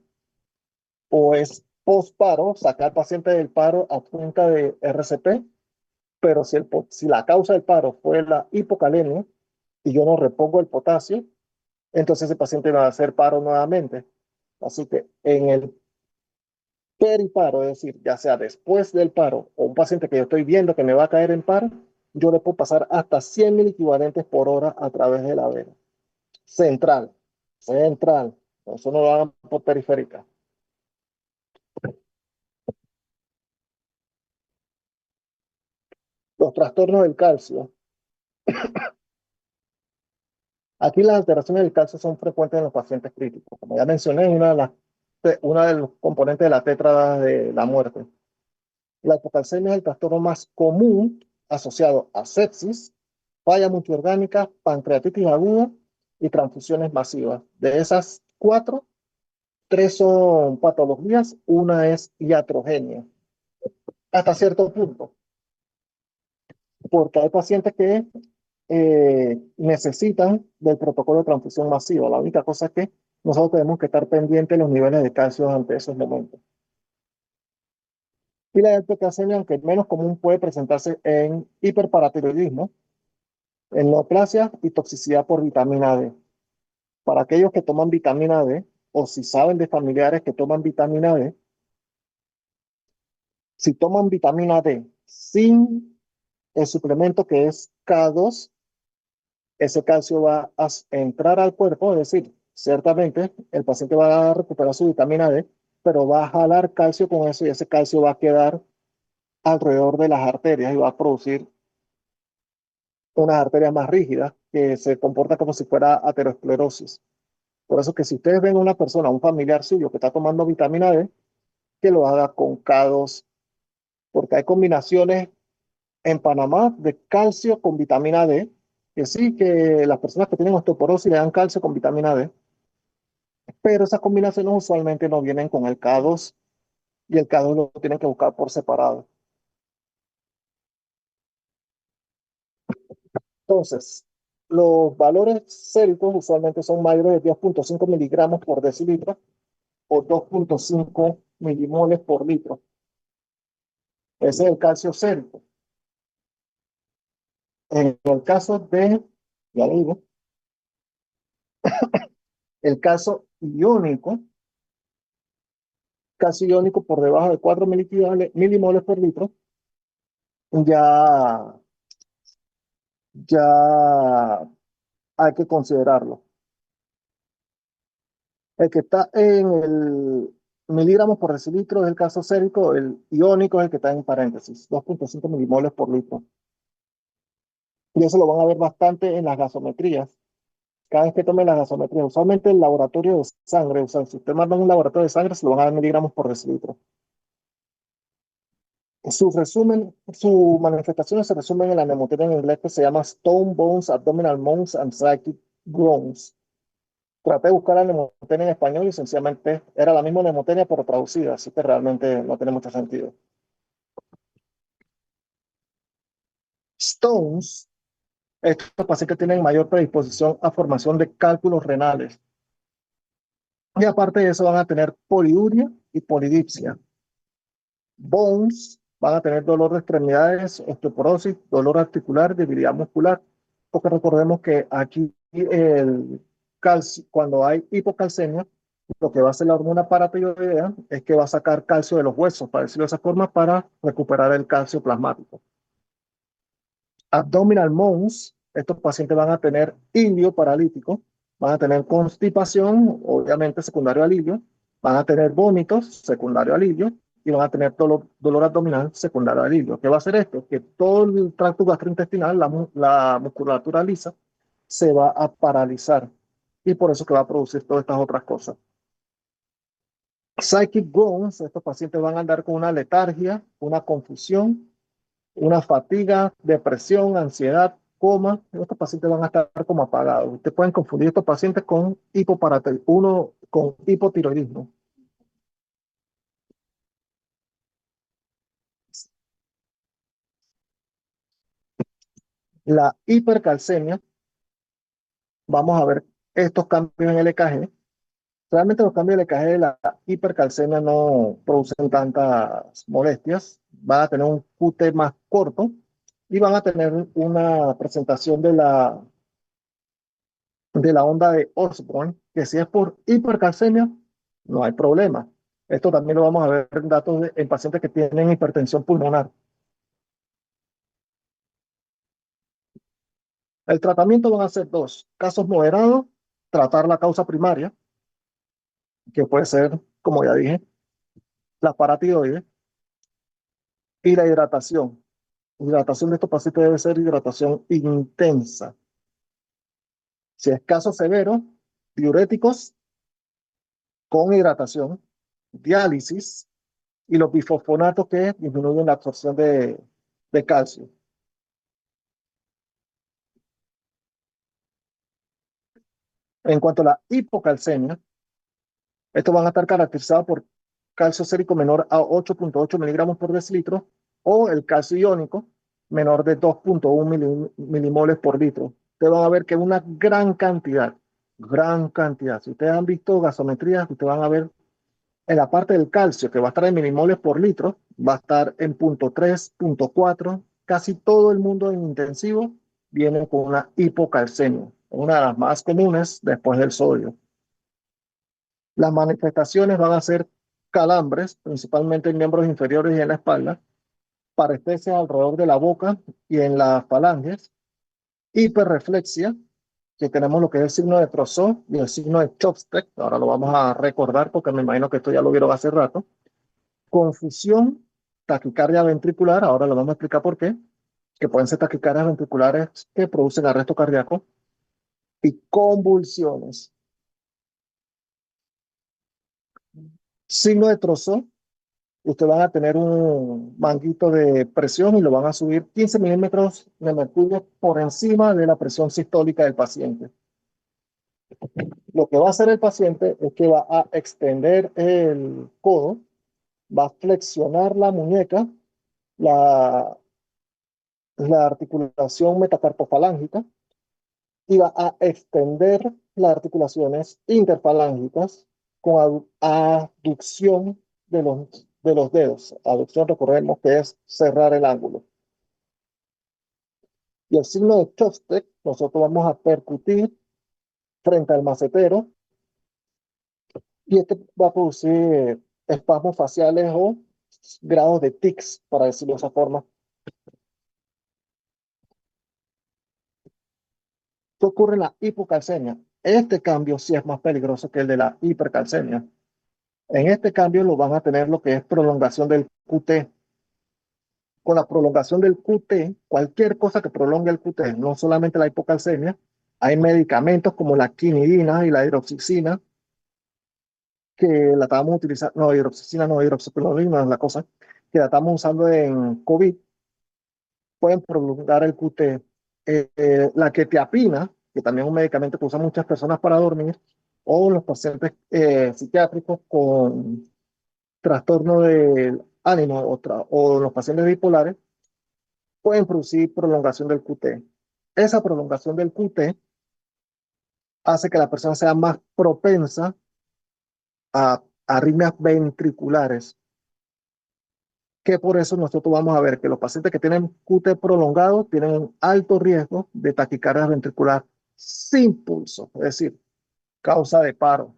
o es post-paro, sacar al paciente del paro a punta de RCP, pero si la causa del paro fue la hipocalemia y yo no repongo el potasio, entonces ese paciente va a hacer paro nuevamente. Así que en el periparo, es decir, ya sea después del paro o un paciente que yo estoy viendo que me va a caer en paro, yo le puedo pasar hasta 100 mil equivalentes por hora a través de la vena. Central, central. Eso no lo hagan por periférica. Los trastornos del calcio. Aquí las alteraciones del calcio son frecuentes en los pacientes críticos. Como ya mencioné, una de los componentes de la tétrada de la muerte. La hipocalcemia es el trastorno más común asociado a sepsis, falla multiorgánica, pancreatitis aguda y transfusiones masivas. De esas cuatro, tres son patologías, una es iatrogenia. Hasta cierto punto, porque hay pacientes que necesitan del protocolo de transfusión masiva. La única cosa es que nosotros tenemos que estar pendientes de los niveles de calcio ante esos momentos. Y la hipercalcemia, aunque menos común, puede presentarse en hiperparatiroidismo, en neoplasia y toxicidad por vitamina D. Para aquellos que toman vitamina D, o si saben de familiares que toman vitamina D, si toman vitamina D sin el suplemento que es K2, ese calcio va a entrar al cuerpo, es decir, ciertamente el paciente va a recuperar su vitamina D, pero va a jalar calcio con eso y ese calcio va a quedar alrededor de las arterias y va a producir unas arterias más rígidas que se comporta como si fuera aterosclerosis. Por eso que si ustedes ven a una persona, un familiar suyo que está tomando vitamina D, que lo haga con K2, porque hay combinaciones en Panamá de calcio con vitamina D, que sí, que las personas que tienen osteoporosis le dan calcio con vitamina D, pero esas combinaciones usualmente no vienen con el K2 y el K2 lo tienen que buscar por separado. Entonces, los valores séricos usualmente son mayores de 10.5 miligramos por decilitro o 2.5 milimoles por litro. Ese es el calcio sérico. En el caso de, ya le digo, el caso iónico, calcio iónico por debajo de 4 milimoles por litro, ya, ya hay que considerarlo. El que está en el miligramos por decilitro es el caso sérico, el iónico es el que está en paréntesis, 2,5 milimoles por litro. Y eso lo van a ver bastante en las gasometrías. Cada vez que tomen las gasometrías, usualmente el laboratorio de sangre, o sea, si usted manda un laboratorio de sangre, se lo van a dar miligramos por decilitro. Su resumen, su manifestaciones se resumen en la neumonía en inglés que se llama Stone Bones, Abdominal Moans, and Psychic Groans. Traté de buscar la neumonía en español y sencillamente era la misma neumonía pero traducida, así que realmente no tiene mucho sentido. Stones, estos pacientes tienen mayor predisposición a formación de cálculos renales. Y aparte de eso van a tener poliuria y polidipsia. Bones van a tener dolor de extremidades, osteoporosis, dolor articular, debilidad muscular, porque recordemos que aquí el calcio, cuando hay hipocalcemia, lo que va a hacer la hormona paratiroidea es que va a sacar calcio de los huesos, para decirlo de esa forma, para recuperar el calcio plasmático. Abdominal moans, estos pacientes van a tener ilio paralítico, van a tener constipación, obviamente secundario al ilio, van a tener vómitos, secundario al ilio, y van a tener dolor abdominal secundario al ilio. ¿Qué va a hacer esto? Que todo el tracto gastrointestinal, la musculatura lisa, se va a paralizar. Y por eso que va a producir todas estas otras cosas. Psychic groans, estos pacientes van a andar con una letargia, una confusión, una fatiga, depresión, ansiedad, coma. Estos pacientes van a estar como apagados. Ustedes pueden confundir estos pacientes con uno con hipotiroidismo. La hipercalcemia, vamos a ver estos cambios en el EKG. Realmente los cambios del EKG de la hipercalcemia no producen tantas molestias. Van a tener un QT más corto y van a tener una presentación de la onda de Osborne, que si es por hipercalcemia, no hay problema. Esto también lo vamos a ver en datos en pacientes que tienen hipertensión pulmonar. El tratamiento van a ser dos. Casos moderados, tratar la causa primaria, que puede ser, como ya dije, la paratiroides y la hidratación. La hidratación de estos pacientes debe ser hidratación intensa. Si es caso severo, diuréticos con hidratación, diálisis y los bifosfonatos que disminuyen la absorción de calcio. En cuanto a la hipocalcemia, estos van a estar caracterizados por calcio sérico menor a 8,8 miligramos por decilitro o el calcio iónico menor de 2,1 milimoles por litro. Ustedes van a ver que es una gran cantidad. Si ustedes han visto gasometrías, ustedes van a ver en la parte del calcio, que va a estar en milimoles por litro, va a estar en 0,3, 0,4. Casi todo el mundo en intensivo viene con una hipocalcemia, una de las más comunes después del sodio. Las manifestaciones van a ser calambres, principalmente en miembros inferiores y en la espalda, parestesias alrededor de la boca y en las falanges, hiperreflexia, que tenemos lo que es el signo de Trousseau y el signo de Chopstick, ahora lo vamos a recordar porque me imagino que esto ya lo vieron hace rato, confusión, taquicardia ventricular, ahora lo vamos a explicar por qué, que pueden ser taquicardias ventriculares que producen arresto cardíaco, y convulsiones. Signo de Trousseau, usted van a tener un manguito de presión y lo van a subir 15 milímetros de mercurio por encima de la presión sistólica del paciente. Lo que va a hacer el paciente es que va a extender el codo, va a flexionar la muñeca, la, la articulación metacarpofalángica, y va a extender las articulaciones interfalángicas con aducción de los dedos. Aducción, recordemos que es cerrar el ángulo. Y el signo de Chopstick, nosotros vamos a percutir frente al macetero y este va a producir espasmos faciales o grados de tics, para decirlo de esa forma. ¿Qué ocurre en la hipocalcemia? Este cambio sí es más peligroso que el de la hipercalcemia. En este cambio lo van a tener lo que es prolongación del QT. Con la prolongación del QT, cualquier cosa que prolongue el QT, no solamente la hipocalcemia, hay medicamentos como la quinidina y la hidroxicina que la estábamos utilizando, no, hidroxicina, no, hidroxicloroquina es la cosa, que la estamos usando en COVID, pueden prolongar el QT. La quetiapina, que también es un medicamento que usan muchas personas para dormir, o los pacientes psiquiátricos con trastorno del ánimo o los pacientes bipolares, pueden producir prolongación del QT. Esa prolongación del QT hace que la persona sea más propensa a arritmias ventriculares, que por eso nosotros vamos a ver que los pacientes que tienen QT prolongado tienen un alto riesgo de taquicardia ventricular sin pulso, es decir, causa de paro.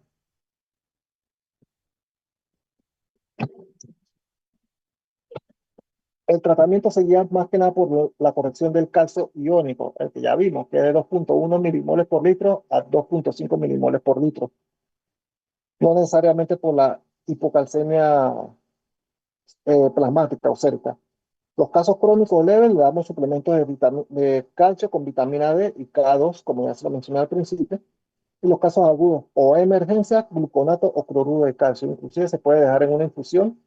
El tratamiento se guía más que nada por la corrección del calcio iónico, el que ya vimos, que es de 2.1 milimoles por litro a 2.5 milimoles por litro. No necesariamente por la hipocalcemia plasmática o sérica. Los casos crónicos leves le damos suplementos de calcio con vitamina D y K2, como ya se lo mencioné al principio. Y los casos agudos o emergencia, gluconato o cloruro de calcio. Inclusive se puede dejar en una infusión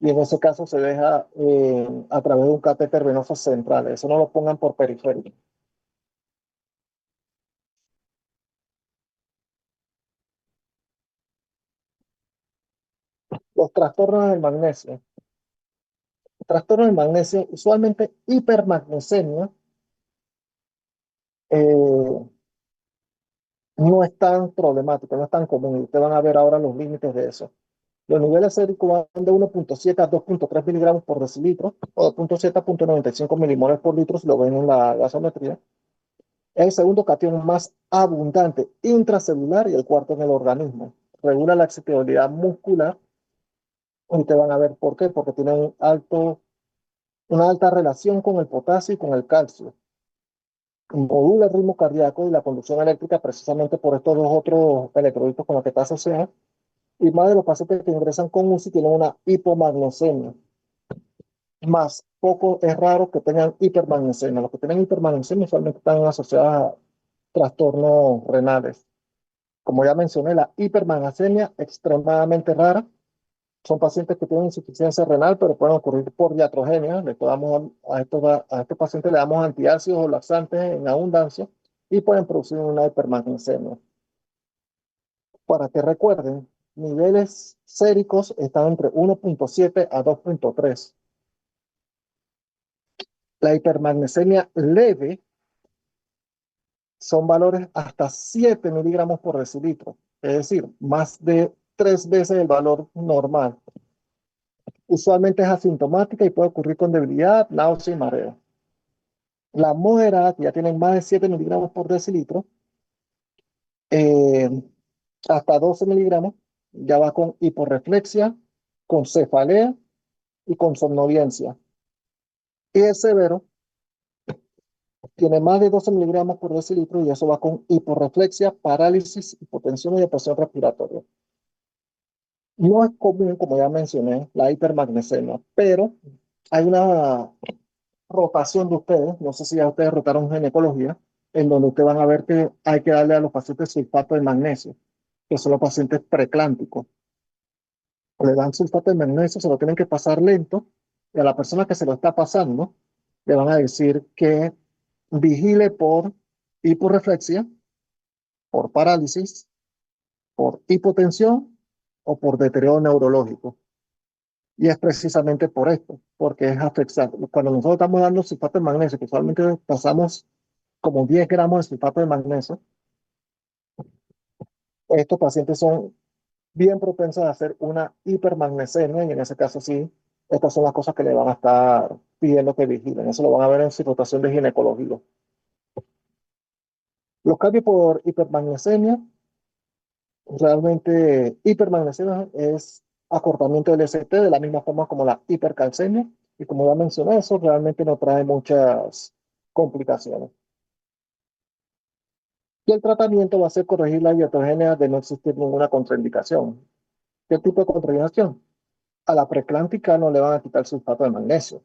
y en ese caso se deja a través de un catéter venoso central. Eso no lo pongan por periferia. Los trastornos del magnesio. Trastornos del magnesio, usualmente hipermagnesemia, eh, no es tan problemático, no es tan común. Y ustedes van a ver ahora los límites de eso. Los niveles séricos van de 1.7 a 2.3 miligramos por decilitro o 2.7 a 0.95 milimoles por litro si lo ven en la gasometría. Es el segundo catión más abundante intracelular y el cuarto en el organismo. Regula la excitabilidad muscular y te van a ver por qué, porque tiene una alta relación con el potasio y con el calcio. Modula el ritmo cardíaco y la conducción eléctrica precisamente por estos dos otros electrolitos con los que está asociada. Y más de los pacientes que ingresan con UCI tienen una hipomagnesemia. Más poco es raro que tengan hipermagnesemia. Los que tienen hipermagnesemia usualmente están asociados a trastornos renales. Como ya mencioné, la hipermagnesemia extremadamente rara. Son pacientes que tienen insuficiencia renal, pero pueden ocurrir por iatrogenia. A estos pacientes le damos antiácidos o laxantes en abundancia y pueden producir una hipermagnesemia. Para que recuerden, niveles séricos están entre 1.7 a 2.3. La hipermagnesemia leve son valores hasta 7 miligramos por decilitro, es decir, más de 3 veces el valor normal. Usualmente es asintomática y puede ocurrir con debilidad, náusea y mareo. La moderada, que ya tienen más de 7 miligramos por decilitro, eh, hasta 12 miligramos, ya va con hiporreflexia, con cefalea y con somnolencia. Y el severo tiene más de 12 miligramos por decilitro y eso va con hiporreflexia, parálisis, hipotensión y depresión respiratoria. No es común, como ya mencioné, la hipermagnesemia, pero hay una rotación de ustedes, no sé si ya ustedes rotaron ginecología, en donde ustedes van a ver que hay que darle a los pacientes sulfato de magnesio, que son los pacientes preclánticos. Le dan sulfato de magnesio, se lo tienen que pasar lento, y a la persona que se lo está pasando, le van a decir que vigile por hiporreflexia, por parálisis, por hipotensión o por deterioro neurológico. Y es precisamente por esto, porque es afectar. Cuando nosotros estamos dando sulfato de magnesio, que usualmente pasamos como 10 gramos de sulfato de magnesio, estos pacientes son bien propensos a hacer una hipermagnesemia y en ese caso sí, estas son las cosas que le van a estar pidiendo que vigilen. Eso lo van a ver en su rotación de ginecología. Los cambios por hipermagnesemia, realmente hipermagnesemia es acortamiento del ST de la misma forma como la hipercalcemia y como ya mencioné, eso realmente no trae muchas complicaciones. Y el tratamiento va a ser corregir la diatrogenia de no existir ninguna contraindicación. ¿Qué tipo de contraindicación? A la preclántica no le van a quitar el sulfato de magnesio.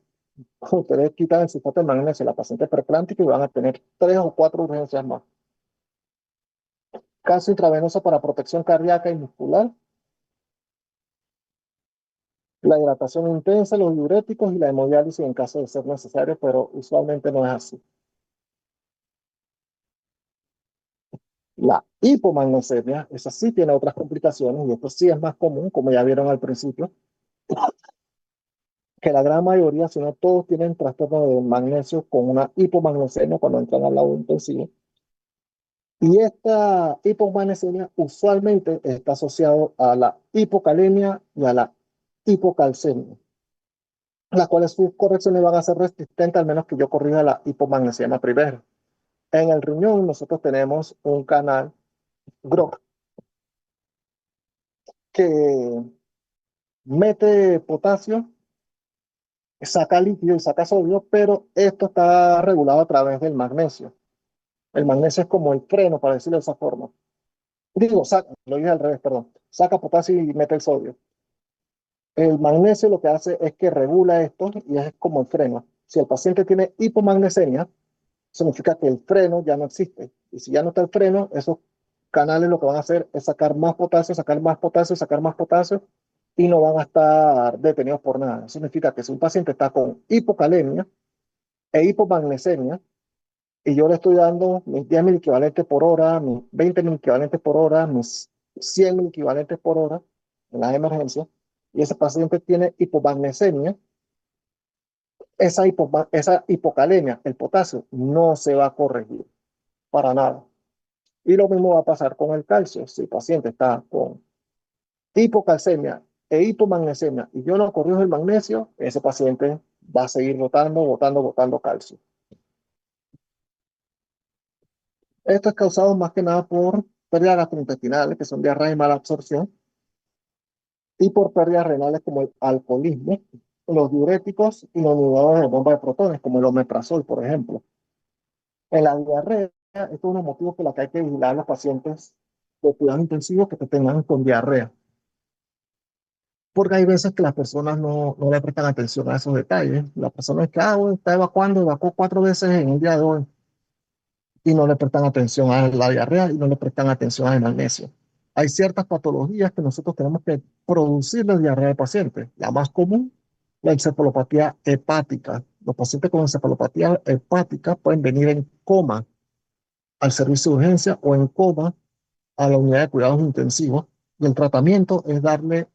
Ustedes quitan el sulfato de magnesio a la paciente preclántica y van a tener 3 o 4 urgencias más. Caso intravenoso para protección cardíaca y muscular, la hidratación intensa, los diuréticos y la hemodiálisis en caso de ser necesario, pero usualmente no es así. La hipomagnesemia, esa sí tiene otras complicaciones y esto sí es más común, como ya vieron al principio, que la gran mayoría, si no todos, tienen trastorno de magnesio con una hipomagnesemia cuando entran al lado intensivo. Y esta hipomagnesemia usualmente está asociado a la hipocalemia y a la hipocalcemia, las cuales sus correcciones van a ser resistentes al menos que yo corrija la hipomagnesemia primero. En el riñón nosotros tenemos un canal GROK que mete potasio, saca líquido y saca sodio, pero esto está regulado a través del magnesio. El magnesio es como el freno, para decirlo de esa forma. Digo, saca, lo dije al revés, perdón. Saca potasio y mete el sodio. El magnesio lo que hace es que regula esto y es como el freno. Si el paciente tiene hipomagnesemia, significa que el freno ya no existe. Y si ya no está el freno, esos canales lo que van a hacer es sacar más potasio, sacar más potasio, sacar más potasio y no van a estar detenidos por nada. Significa que si un paciente está con hipocalemia e hipomagnesemia y yo le estoy dando mis 10 mil equivalentes por hora, mis 20 mil equivalentes por hora, mis 100 mil equivalentes por hora en las emergencias, y ese paciente tiene hipomagnesemia, esa hipocalemia, el potasio, no se va a corregir para nada. Y lo mismo va a pasar con el calcio. Si el paciente está con hipocalcemia e hipomagnesemia y yo no corrijo el magnesio, ese paciente va a seguir botando calcio. Esto es causado más que nada por pérdidas gastrointestinales, que son diarrea y mala absorción, y por pérdidas renales como el alcoholismo, los diuréticos y los inhibidores de bomba de protones, como el omeprazol, por ejemplo. En la diarrea, esto es uno de los motivos por los que hay que vigilar a los pacientes de cuidados intensivos que tengan con diarrea, porque hay veces que las personas no le prestan atención a esos detalles. La persona es que bueno, está evacuando, evacuó 4 veces en el día de hoy y no le prestan atención a la diarrea y no le prestan atención al magnesio. Hay ciertas patologías que nosotros tenemos que producir la diarrea del paciente. La más común, la encefalopatía hepática. Los pacientes con encefalopatía hepática pueden venir en coma al servicio de urgencia o en coma a la unidad de cuidados intensivos. Y el tratamiento es darle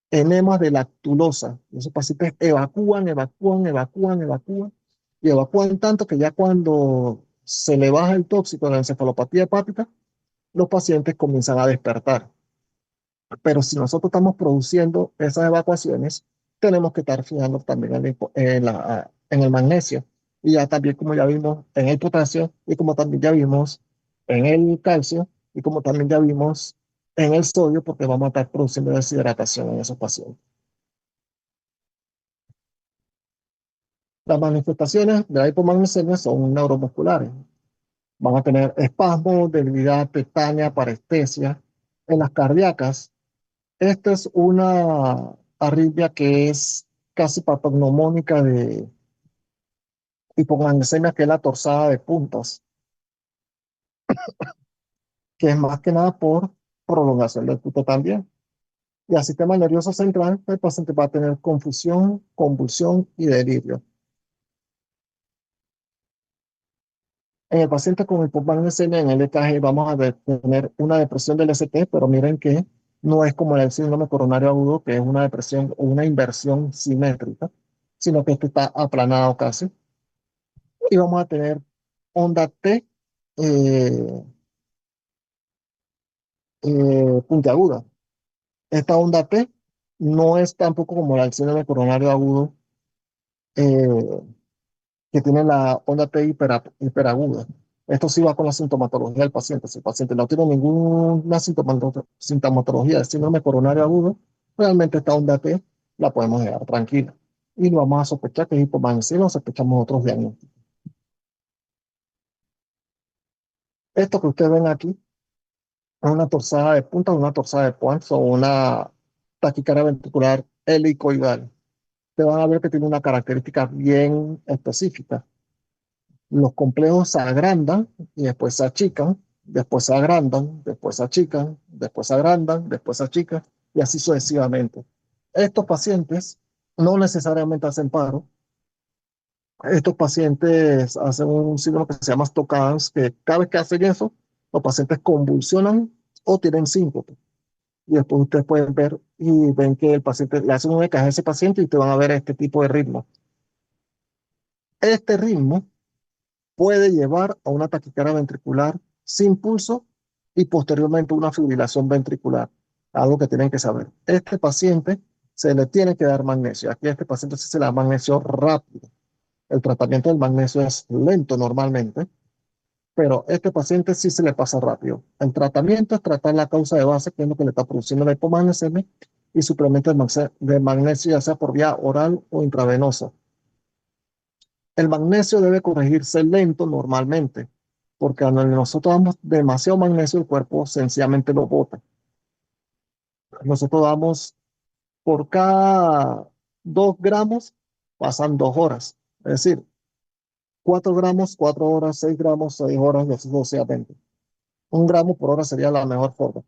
enemas de lactulosa. Esos pacientes evacúan y evacúan tanto que ya cuando se le baja el tóxico de la encefalopatía hepática, los pacientes comienzan a despertar. Pero si nosotros estamos produciendo esas evacuaciones, tenemos que estar fijando también en el magnesio. Y ya también, como ya vimos, en el potasio, y como también ya vimos en el calcio, y como también ya vimos en el sodio, porque vamos a estar produciendo deshidratación en esos pacientes. Las manifestaciones de la hipomagnesemia son neuromusculares. Van a tener espasmos, debilidad, tetania, parestesia. En las cardíacas, esta es una arritmia que es casi patognomónica de hipomagnesemia, que es la torsada de puntas, que es más que nada por prolongación del punto también. Y al sistema nervioso central, el paciente va a tener confusión, convulsión y delirio. En el paciente con hipomagnesemia en el EKG vamos a tener una depresión del ST, pero miren que no es como el síndrome coronario agudo, que es una depresión o una inversión simétrica, sino que este está aplanado casi. Y vamos a tener onda T eh, puntiaguda. Esta onda T no es tampoco como el síndrome coronario agudo, eh, que tiene la onda T hiperaguda. Esto sí va con la sintomatología del paciente. Si el paciente no tiene ninguna sintomatología de síndrome coronario agudo, realmente esta onda T la podemos dejar tranquila. Y lo vamos a sospechar que es hipomagnesemia o sospechamos otros diagnósticos. Esto que ustedes ven aquí es una torzada de punta, una torzada de Points o una taquicardia ventricular helicoidal. Te van a ver que tiene una característica bien específica. Los complejos se agrandan y después se achican, después se agrandan, después se achican, después se agrandan, después se achican y así sucesivamente. Estos pacientes no necesariamente hacen paro. Estos pacientes hacen un signo que se llama stockadance, que cada vez que hacen eso, los pacientes convulsionan o tienen síncope. Y después ustedes pueden ver y ven que el paciente le hacen un EKG a ese paciente y te van a ver este tipo de ritmo. Este ritmo puede llevar a una taquicardia ventricular sin pulso y posteriormente una fibrilación ventricular. Algo que tienen que saber. Este paciente se le tiene que dar magnesio. Aquí a este paciente sí se le da magnesio rápido. El tratamiento del magnesio es lento normalmente, pero a este paciente sí se le pasa rápido. El tratamiento es tratar la causa de base, que es lo que le está produciendo la hipomagnesemia, y suplemento de magnesio, ya sea por vía oral o intravenosa. El magnesio debe corregirse lento normalmente, porque cuando nosotros damos demasiado magnesio, el cuerpo sencillamente lo bota. Nosotros damos por cada 2 gramos, pasan 2 horas. Es decir, 4 gramos, 4 horas, 6 gramos, 6 horas, y así sucesivamente. 1 gramo por hora sería la mejor forma.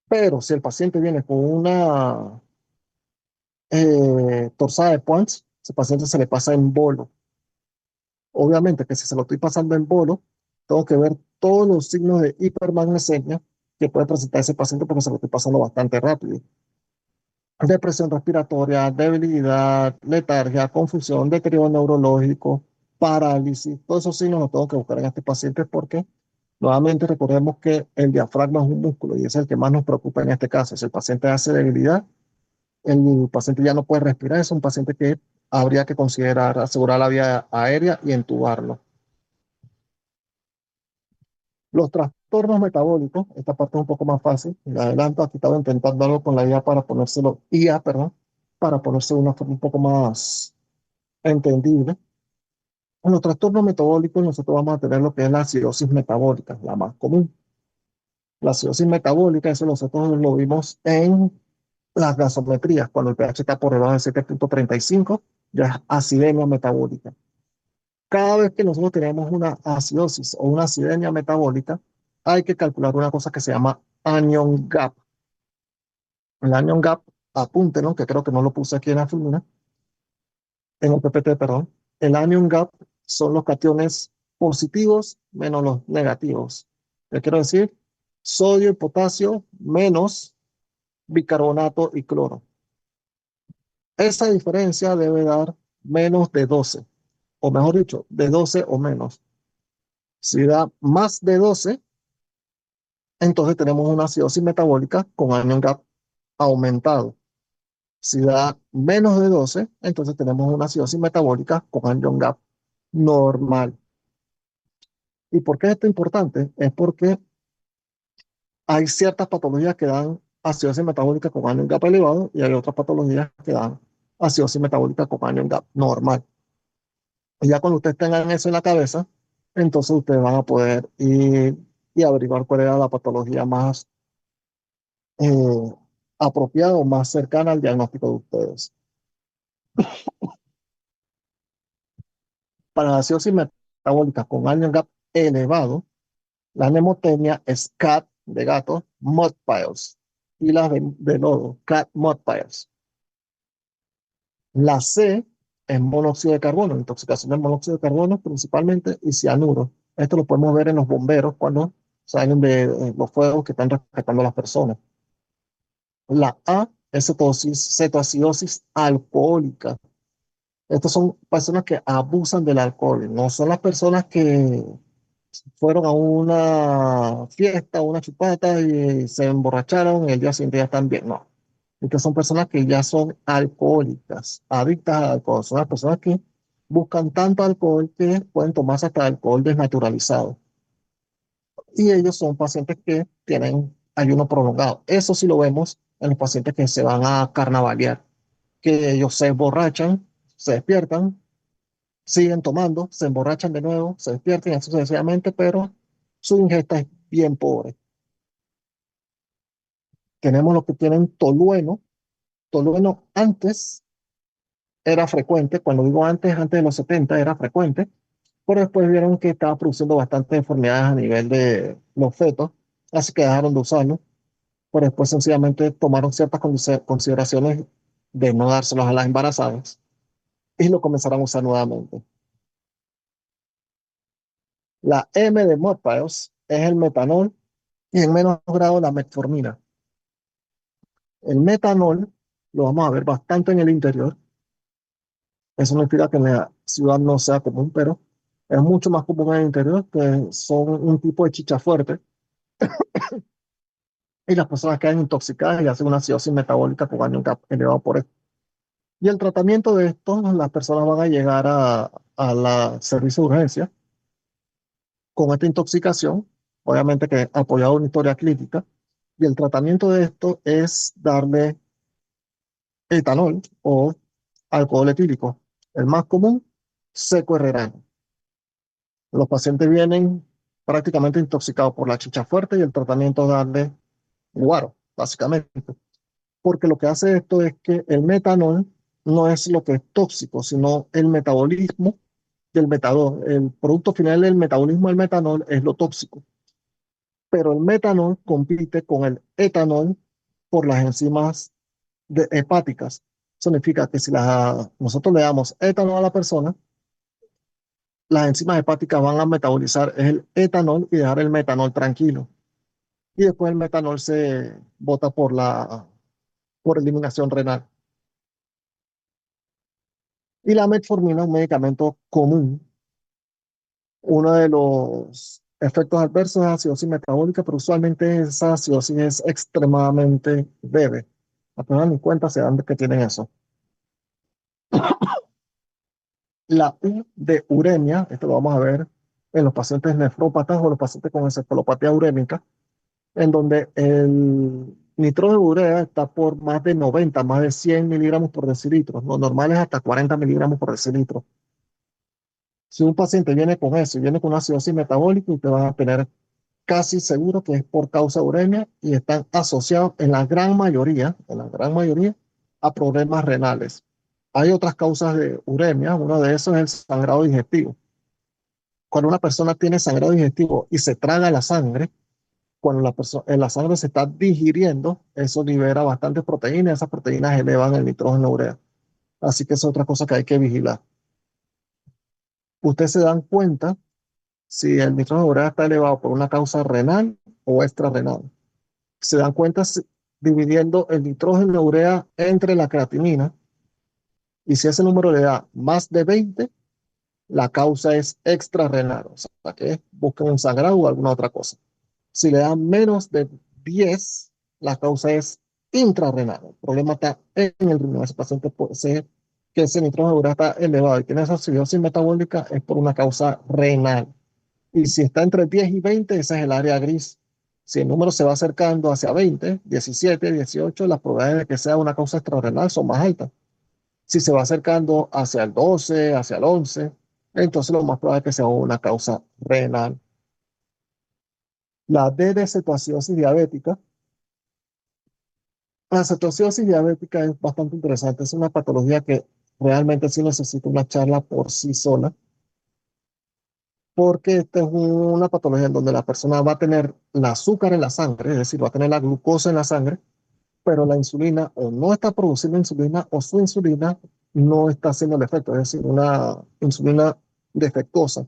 Pero si el paciente viene con una torsada de Points, ese paciente se le pasa en bolo. Obviamente que si se lo estoy pasando en bolo, tengo que ver todos los signos de hipermagnesemia que puede presentar ese paciente porque se lo estoy pasando bastante rápido. Depresión respiratoria, debilidad, letargia, confusión, deterioro neurológico, parálisis, todos esos signos los tengo que buscar en este paciente porque nuevamente recordemos que el diafragma es un músculo y es el que más nos preocupa en este caso. Si el paciente hace debilidad, el paciente ya no puede respirar, es un paciente que habría que considerar asegurar la vía aérea y entubarlo. Los trastornos metabólicos, esta parte es un poco más fácil, me adelanto, aquí estaba intentando algo con la IA para ponérselo, IA, perdón, para ponerse de una forma un poco más entendible. En los trastornos metabólicos nosotros vamos a tener lo que es la acidosis metabólica, la más común. La acidosis metabólica, eso nosotros lo vimos en las gasometrías, cuando el pH está por debajo de 7,35, ya es acidemia metabólica. Cada vez que nosotros tenemos una acidosis o una acidemia metabólica, hay que calcular una cosa que se llama anion gap. El anion gap, apúntenlo, que creo que no lo puse aquí en la figura, en el PPT, perdón. El anion gap son los cationes positivos menos los negativos. ¿Qué quiero decir? Sodio y potasio menos bicarbonato y cloro. Esa diferencia debe dar menos de 12, o mejor dicho, de 12 o menos. Si da más de 12, entonces tenemos una acidosis metabólica con anion gap aumentado. Si da menos de 12, entonces tenemos una acidosis metabólica con anion gap normal. ¿Y por qué esto es importante? Es porque hay ciertas patologías que dan acidosis metabólica con anion gap elevado y hay otras patologías que dan acidosis metabólica con anion gap normal. Y ya cuando ustedes tengan eso en la cabeza, entonces ustedes van a poder ir y averiguar cuál era la patología más eh, apropiada o más cercana al diagnóstico de ustedes. Para la acidosis metabólica con anion gap elevado, la nemotecnia es cat de gato, mud piles, y la de lodo, cat mud piles. La C es monóxido de carbono, intoxicación de monóxido de carbono principalmente y cianuro. Esto lo podemos ver en los bomberos cuando salen de los fuegos que están rescatando a las personas. La A es cetoacidosis alcohólica. Estas son personas que abusan del alcohol, no son las personas que fueron a una fiesta, una chupata y se emborracharon y el día siguiente ya están bien. No, estas son personas que ya son alcohólicas, adictas al alcohol. Son las personas que buscan tanto alcohol que pueden tomarse hasta alcohol desnaturalizado. Y ellos son pacientes que tienen ayuno prolongado. Eso sí lo vemos en los pacientes que se van a carnavalear, que ellos se emborrachan, se despiertan, siguen tomando, se emborrachan de nuevo, se despiertan y así sucesivamente, pero su ingesta es bien pobre. Tenemos los que tienen tolueno. Tolueno antes era frecuente, cuando digo antes, antes de los 70 era frecuente, pero después vieron que estaba produciendo bastantes enfermedades a nivel de los fetos, así que dejaron de usarlo, pero después sencillamente tomaron ciertas consideraciones de no dárselos a las embarazadas y lo comenzaron a usar nuevamente. La M de Morpheus es el metanol y en menos grado la metformina. El metanol lo vamos a ver bastante en el interior. Eso no significa que en la ciudad no sea común, pero es mucho más común en el interior, que son un tipo de chicha fuerte y las personas quedan intoxicadas y hacen una acidosis metabólica con daño elevado por esto. Y el tratamiento de esto, las personas van a llegar a la servicio de urgencia con esta intoxicación, obviamente que apoyado en una historia clínica, y el tratamiento de esto es darle etanol o alcohol etílico. El más común, seco herrerano. Los pacientes vienen prácticamente intoxicados por la chicha fuerte y el tratamiento es darle guaro, básicamente. Porque lo que hace esto es que el metanol no es lo que es tóxico, sino el metabolismo del metanol. El producto final del metabolismo del metanol es lo tóxico. Pero el metanol compite con el etanol por las enzimas hepáticas. Eso significa que si nosotros le damos etanol a la persona, las enzimas hepáticas van a metabolizar el etanol y dejar el metanol tranquilo. Y después el metanol se bota por eliminación renal. Y la metformina es un medicamento común. Uno de los efectos adversos es acidosis metabólica, pero usualmente esa acidosis es extremadamente leve. Apenas ni cuenta se dan de que tienen eso. La U de uremia, esto lo vamos a ver en los pacientes nefrópatas o los pacientes con encefalopatía urémica, en donde el nitrógeno de urea está por más de 90, más de 100 miligramos por decilitro. Lo normal es hasta 40 miligramos por decilitro. Si un paciente viene con eso, viene con una acidosis metabólica, usted va a tener casi seguro que es por causa de uremia y están asociados en la gran mayoría, a problemas renales. Hay otras causas de uremia, uno de esos es el sangrado digestivo. Cuando una persona tiene sangrado digestivo y se traga la sangre, cuando la sangre se está digiriendo, eso libera bastante proteínas, esas proteínas elevan el nitrógeno urea. Así que es otra cosa que hay que vigilar. Ustedes se dan cuenta si el nitrógeno urea está elevado por una causa renal o extrarrenal. Se dan cuenta dividiendo el nitrógeno urea entre la creatinina y si ese número le da más de 20, la causa es extrarrenal, o sea que busquen un sangrado o alguna otra cosa. Si le da menos de 10, la causa es intrarrenal. El problema está en el riñón. Ese paciente puede ser que ese nitrógeno urea está elevado y tiene esa acidosis metabólica es por una causa renal. Y si está entre 10 y 20, esa es el área gris. Si el número se va acercando hacia 20, 17, 18, las probabilidades de que sea una causa extrarrenal son más altas. Si se va acercando hacia el 12, hacia el 11, entonces lo más probable es que sea una causa renal. La D de cetoacidosis diabética. La cetoacidosis diabética es bastante interesante. Es una patología que realmente sí necesita una charla por sí sola, porque esta es una patología en donde la persona va a tener el azúcar en la sangre, es decir, va a tener la glucosa en la sangre, pero la insulina o no está produciendo insulina o su insulina no está haciendo el efecto, es decir, una insulina defectuosa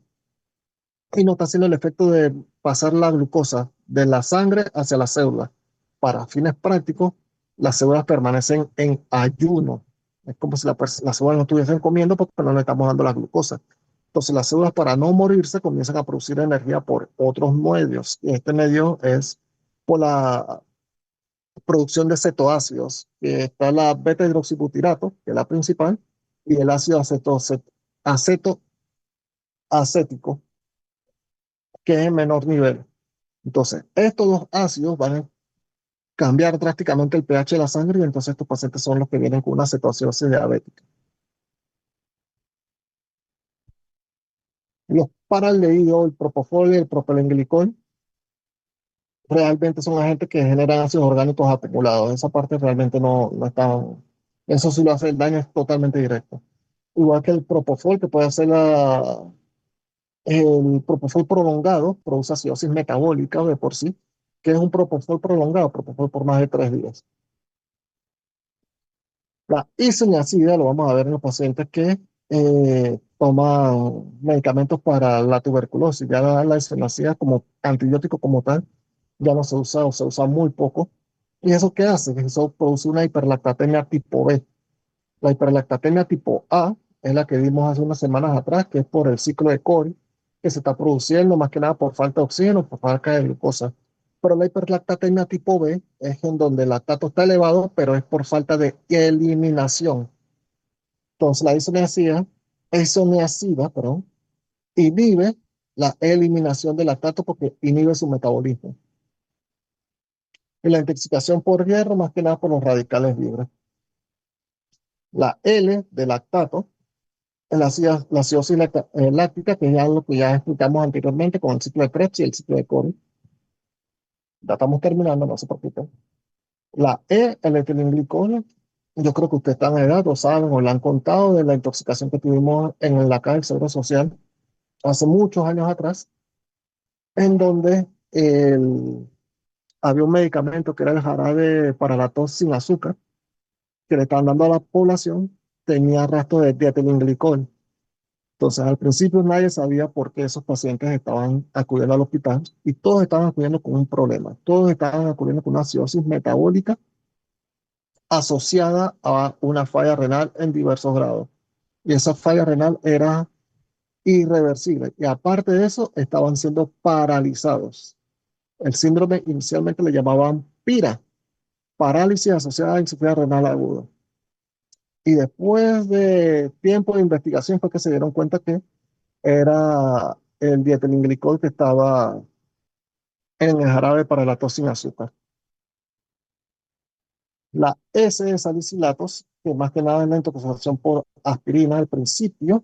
y no está haciendo el efecto de pasar la glucosa de la sangre hacia la célula. Para fines prácticos, las células permanecen en ayuno. Es como si las células no estuviesen comiendo porque no le estamos dando la glucosa. Entonces las células para no morirse comienzan a producir energía por otros medios. Y este medio es por la producción de cetoácidos. Que está la beta hidroxibutirato, que es la principal, y el ácido aceto acético, que es en menor nivel. Entonces, estos dos ácidos van a cambiar drásticamente el pH de la sangre y entonces estos pacientes son los que vienen con una cetoacidosis diabética. Los paraldehídos, el propofol y el propilenglicol realmente son agentes que generan ácidos orgánicos acumulados. Esa parte realmente no está. Eso sí lo hace, el daño es totalmente directo. Igual que el propofol, que puede hacer el propofol prolongado, produce acidosis metabólica de por sí, que es un propofol prolongado, propofol por más de 3 días. La isoniazida lo vamos a ver en los pacientes que toman medicamentos para la tuberculosis. Ya la isoniazida como antibiótico como tal ya no se usa o se usa muy poco. ¿Y eso qué hace? Eso produce una hiperlactatemia tipo B. La hiperlactatemia tipo A es la que vimos hace unas semanas atrás, que es por el ciclo de Cori, que se está produciendo más que nada por falta de oxígeno, por falta de glucosa. Pero la hiperlactatemia tipo B es en donde el lactato está elevado, pero es por falta de eliminación. Entonces la isoniazida, perdón, inhibe la eliminación del lactato porque inhibe su metabolismo. Y la intoxicación por hierro, más que nada por los radicales libres. La L de lactato la acidosis láctica, que es algo que ya explicamos anteriormente con el ciclo de Krebs y el ciclo de Cori. Ya estamos terminando, no se preocupen. La E, el etilenglicol, yo creo que ustedes están en edad, o saben, o le han contado de la intoxicación que tuvimos en la caja del Seguro Social hace muchos años atrás, en donde había un medicamento que era el jarabe para la tos sin azúcar, que le estaban dando a la población, tenía rastro de etilenglicol. Entonces, al principio nadie sabía por qué esos pacientes estaban acudiendo al hospital y todos estaban acudiendo con un problema. Todos estaban acudiendo con una acidosis metabólica asociada a una falla renal en diversos grados. Y esa falla renal era irreversible. Y aparte de eso, estaban siendo paralizados. El síndrome inicialmente le llamaban PIRA, parálisis asociada a insuficiencia renal aguda. Y después de tiempo de investigación fue que se dieron cuenta que era el dietilenglicol que estaba en el jarabe para la tos sin azúcar. La S de salicilatos, que más que nada es la intoxicación por aspirina al principio,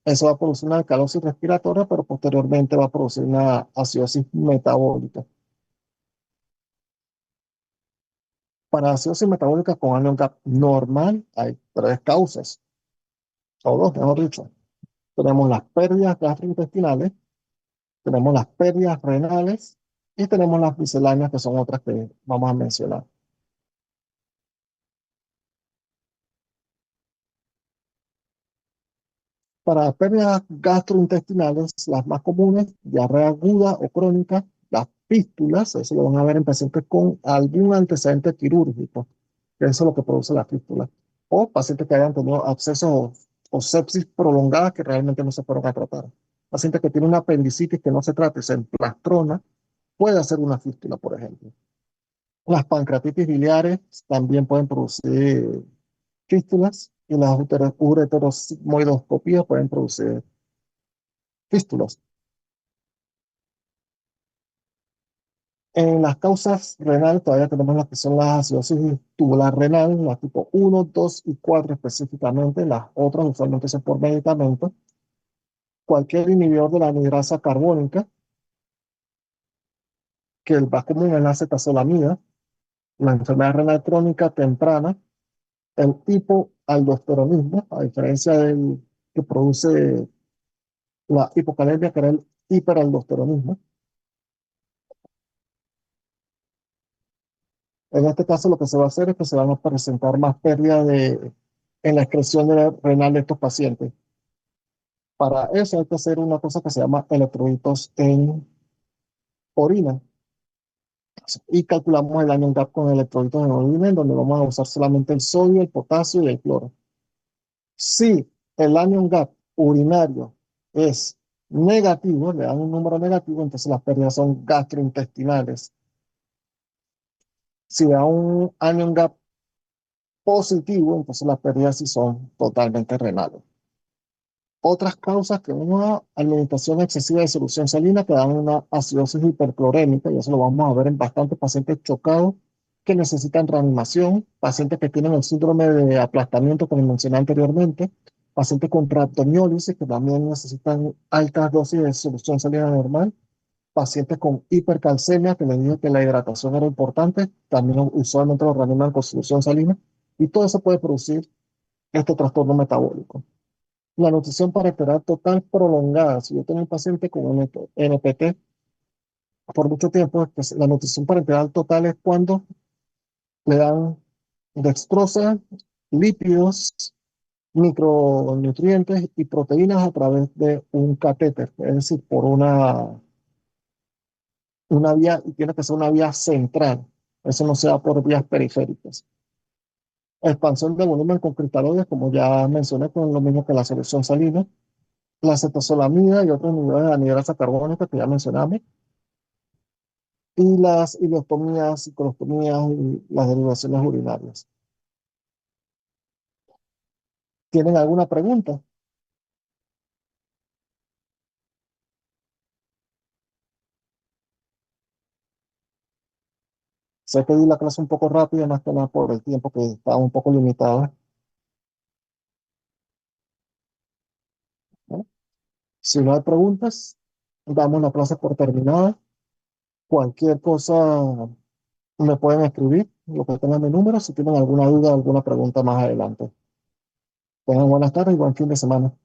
eso va a producir una alcalosis respiratoria, pero posteriormente va a producir una acidosis metabólica. Para la acidosis metabólica con anion gap normal hay 3 causas, o 2, mejor dicho. Tenemos las pérdidas gastrointestinales, tenemos las pérdidas renales y tenemos las misceláneas, que son otras que vamos a mencionar. Para pérdidas gastrointestinales, las más comunes, diarrea aguda o crónica, las fístulas, eso lo van a ver en pacientes con algún antecedente quirúrgico, que eso es lo que produce la fístula, o pacientes que hayan tenido abscesos o sepsis prolongadas que realmente no se fueron a tratar. Pacientes que tienen una apendicitis que no se trata y se emplastrona, puede hacer una fístula, por ejemplo. Las pancreatitis biliares también pueden producir fístulas y las ureterosigmoidoscopías pueden producir fístulas. En las causas renales todavía tenemos las que son las acidosis tubular renal, las tipo 1, 2 y 4 específicamente. Las otras usualmente son por medicamentos. Cualquier inhibidor de la anhidrasa carbónica, que el más común es la acetazolamida, la enfermedad renal crónica temprana, el hipoaldosteronismo, a diferencia del que produce la hipocalemia, que era el hiperaldosteronismo. En este caso, lo que se va a hacer es que se van a presentar más pérdidas en la excreción renal de estos pacientes. Para eso hay que hacer una cosa que se llama electrolitos en orina. Y calculamos el anion gap con electrolitos en orina, en donde vamos a usar solamente el sodio, el potasio y el cloro. Si el anion gap urinario es negativo, le dan un número negativo, entonces las pérdidas son gastrointestinales. Si da un anion gap positivo, entonces las pérdidas sí son totalmente renales. Otras causas que una alimentación excesiva de solución salina que dan una acidosis hiperclorémica, y eso lo vamos a ver en bastantes pacientes chocados que necesitan reanimación, pacientes que tienen el síndrome de aplastamiento que les mencioné anteriormente, pacientes con rhabdomiólisis que también necesitan altas dosis de solución salina normal, pacientes con hipercalcemia, que les dije que la hidratación era importante, también usualmente lo reaniman con solución salina, y todo eso puede producir este trastorno metabólico. La nutrición parenteral total prolongada, si yo tengo un paciente con NPT por mucho tiempo, pues la nutrición parenteral total es cuando le dan dextrosa, lípidos, micronutrientes y proteínas a través de un catéter, es decir, por una vía, y tiene que ser una vía central, eso no sea por vías periféricas. Expansión de volumen con cristaloides, como ya mencioné, con lo mismo que la solución salina, la acetazolamida y otros niveles de anhidrasa carbónica que ya mencionamos, y las ileostomías, ciclostomías y las derivaciones urinarias. ¿Tienen alguna pregunta? Sé que di la clase un poco rápida, más que nada por el tiempo que estaba un poco limitado, ¿no? Si no hay preguntas, damos la clase por terminada. Cualquier cosa me pueden escribir, lo que tengan mi número, si tienen alguna duda, alguna pregunta más adelante. Tengan buenas tardes y buen fin de semana.